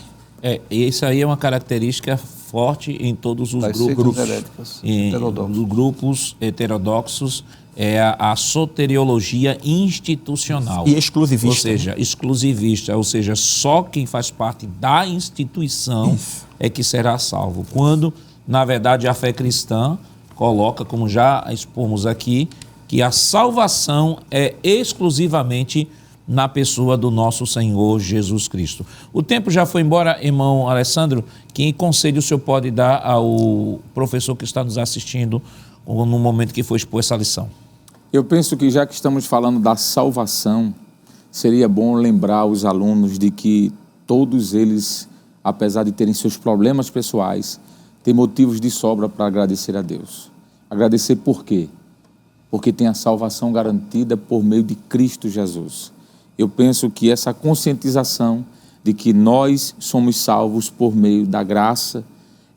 Isso aí é uma característica forte em todos os grupos heterodoxos. É a soteriologia institucional. E exclusivista. Ou seja, exclusivista, ou seja, só quem faz parte da instituição é que será salvo. Quando, na verdade, a fé cristã coloca, como já expomos aqui, que a salvação é exclusivamente na pessoa do nosso Senhor Jesus Cristo. O tempo já foi embora, irmão Alessandro. Que conselho o senhor pode dar ao professor que está nos assistindo no momento que foi expor essa lição? Eu penso que, já que estamos falando da salvação, seria bom lembrar os alunos de que todos eles, apesar de terem seus problemas pessoais, têm motivos de sobra para agradecer a Deus. Agradecer por quê? Porque tem a salvação garantida por meio de Cristo Jesus. Eu penso que essa conscientização de que nós somos salvos por meio da graça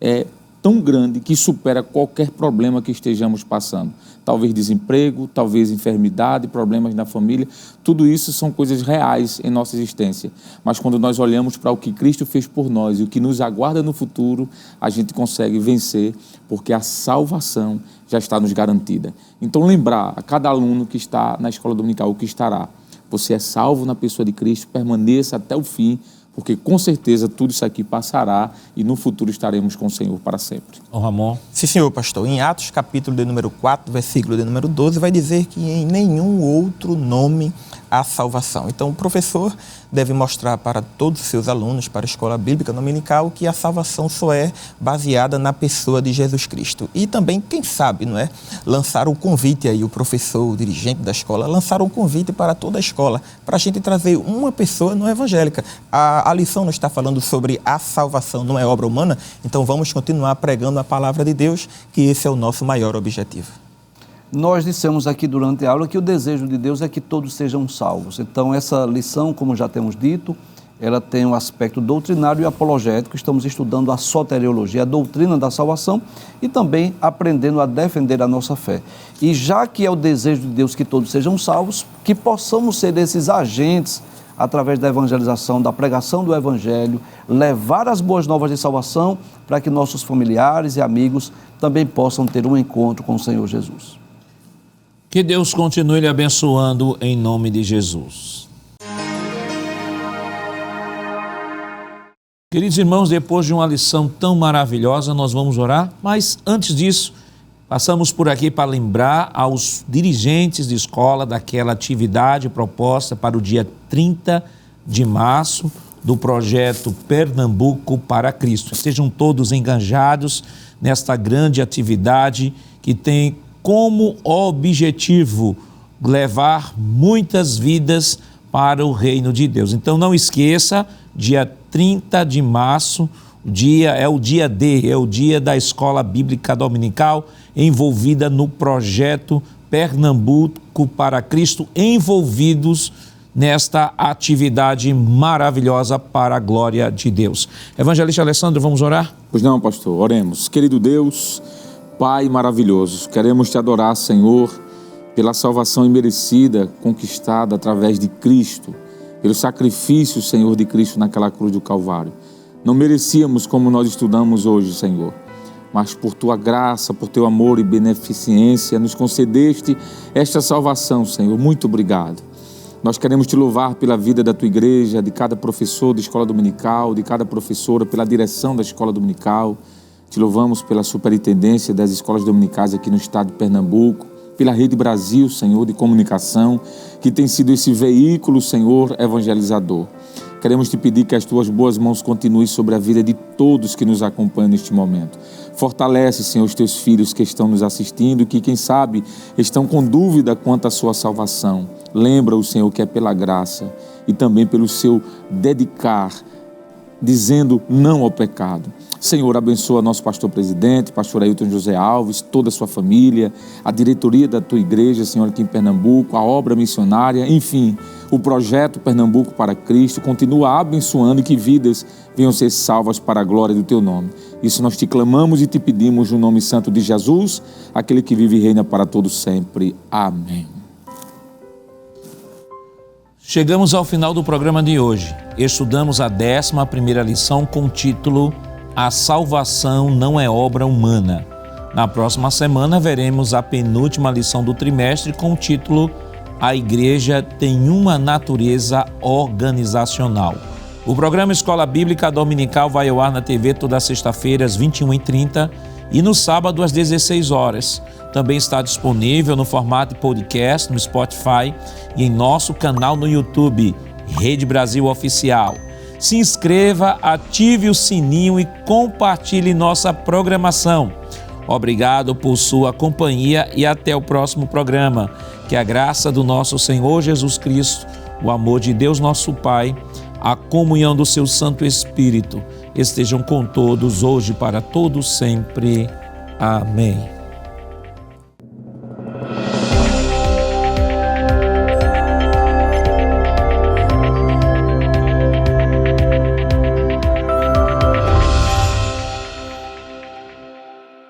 é tão grande que supera qualquer problema que estejamos passando. Talvez desemprego, talvez enfermidade, problemas na família, tudo isso são coisas reais em nossa existência. Mas quando nós olhamos para o que Cristo fez por nós e o que nos aguarda no futuro, a gente consegue vencer, porque a salvação já está nos garantida. Então lembrar a cada aluno que está na escola dominical, o que estará: você é salvo na pessoa de Cristo, permaneça até o fim, porque com certeza tudo isso aqui passará e no futuro estaremos com o Senhor para sempre. Ramon. Sim, senhor pastor. Em Atos, capítulo de número 4, versículo de número 12, vai dizer que em nenhum outro nome há salvação. Então, o professor deve mostrar para todos os seus alunos, para a escola bíblica dominical, que a salvação só é baseada na pessoa de Jesus Cristo. E também, quem sabe, não é? Lançar um convite aí, o professor, o dirigente da escola, lançar um convite para toda a escola, para a gente trazer uma pessoa não evangélica. A lição não está falando sobre a salvação, não é obra humana, então vamos continuar pregando a palavra de Deus, que esse é o nosso maior objetivo. Nós dissemos aqui durante a aula que o desejo de Deus é que todos sejam salvos. Então, essa lição, como já temos dito, ela tem um aspecto doutrinário e apologético. Estamos estudando a soteriologia, a doutrina da salvação, e também aprendendo a defender a nossa fé. E já que é o desejo de Deus que todos sejam salvos, que possamos ser esses agentes através da evangelização, da pregação do Evangelho, levar as boas novas de salvação para que nossos familiares e amigos também possam ter um encontro com o Senhor Jesus. Que Deus continue lhe abençoando em nome de Jesus. Queridos irmãos, depois de uma lição tão maravilhosa, nós vamos orar, mas antes disso, passamos por aqui para lembrar aos dirigentes de escola daquela atividade proposta para o dia 30 de março do projeto Pernambuco para Cristo. Estejam todos engajados nesta grande atividade que tem como objetivo levar muitas vidas para o reino de Deus. Então não esqueça, dia 30 de março, é o dia D, é o dia da Escola Bíblica Dominical, envolvida no projeto Pernambuco para Cristo, envolvidos nesta atividade maravilhosa para a glória de Deus. Evangelista Alessandro, vamos orar? Pois não, pastor, oremos. Querido Deus, Pai maravilhoso, queremos te adorar, Senhor, pela salvação imerecida, conquistada através de Cristo, pelo sacrifício, Senhor, de Cristo naquela cruz do Calvário. Não merecíamos como nós estudamos hoje, Senhor, mas por Tua graça, por Teu amor e beneficência, nos concedeste esta salvação, Senhor. Muito obrigado. Nós queremos Te louvar pela vida da Tua igreja, de cada professor da escola dominical, de cada professora, pela direção da escola dominical. Te louvamos pela superintendência das escolas dominicais aqui no estado de Pernambuco, pela Rede Brasil, Senhor, de comunicação, que tem sido esse veículo, Senhor, evangelizador. Queremos te pedir que as tuas boas mãos continuem sobre a vida de todos que nos acompanham neste momento. Fortalece, Senhor, os teus filhos que estão nos assistindo, que, quem sabe, estão com dúvida quanto à sua salvação. Lembra-o, Senhor, que é pela graça e também pelo seu dedicar, dizendo não ao pecado. Senhor, abençoa nosso pastor presidente, pastor Ailton José Alves, toda a sua família, a diretoria da tua igreja, Senhor, aqui em Pernambuco, a obra missionária, enfim, o projeto Pernambuco para Cristo. Continua abençoando e que vidas venham ser salvas para a glória do teu nome. Isso nós te clamamos e te pedimos no nome santo de Jesus, aquele que vive e reina para todos sempre. Amém. Chegamos ao final do programa de hoje. Estudamos a 11ª lição com o título A Salvação Não é Obra Humana. Na próxima semana veremos a penúltima lição do trimestre com o título A Igreja tem uma natureza organizacional. O programa Escola Bíblica Dominical vai ao ar na TV toda sexta-feira às 21h30 e no sábado às 16 horas. Também está disponível no formato de podcast no Spotify e em nosso canal no YouTube, Rede Brasil Oficial. Se inscreva, ative o sininho e compartilhe nossa programação. Obrigado por sua companhia e até o próximo programa. Que a graça do nosso Senhor Jesus Cristo, o amor de Deus nosso Pai, a comunhão do seu Santo Espírito estejam com todos hoje para todos sempre. Amém.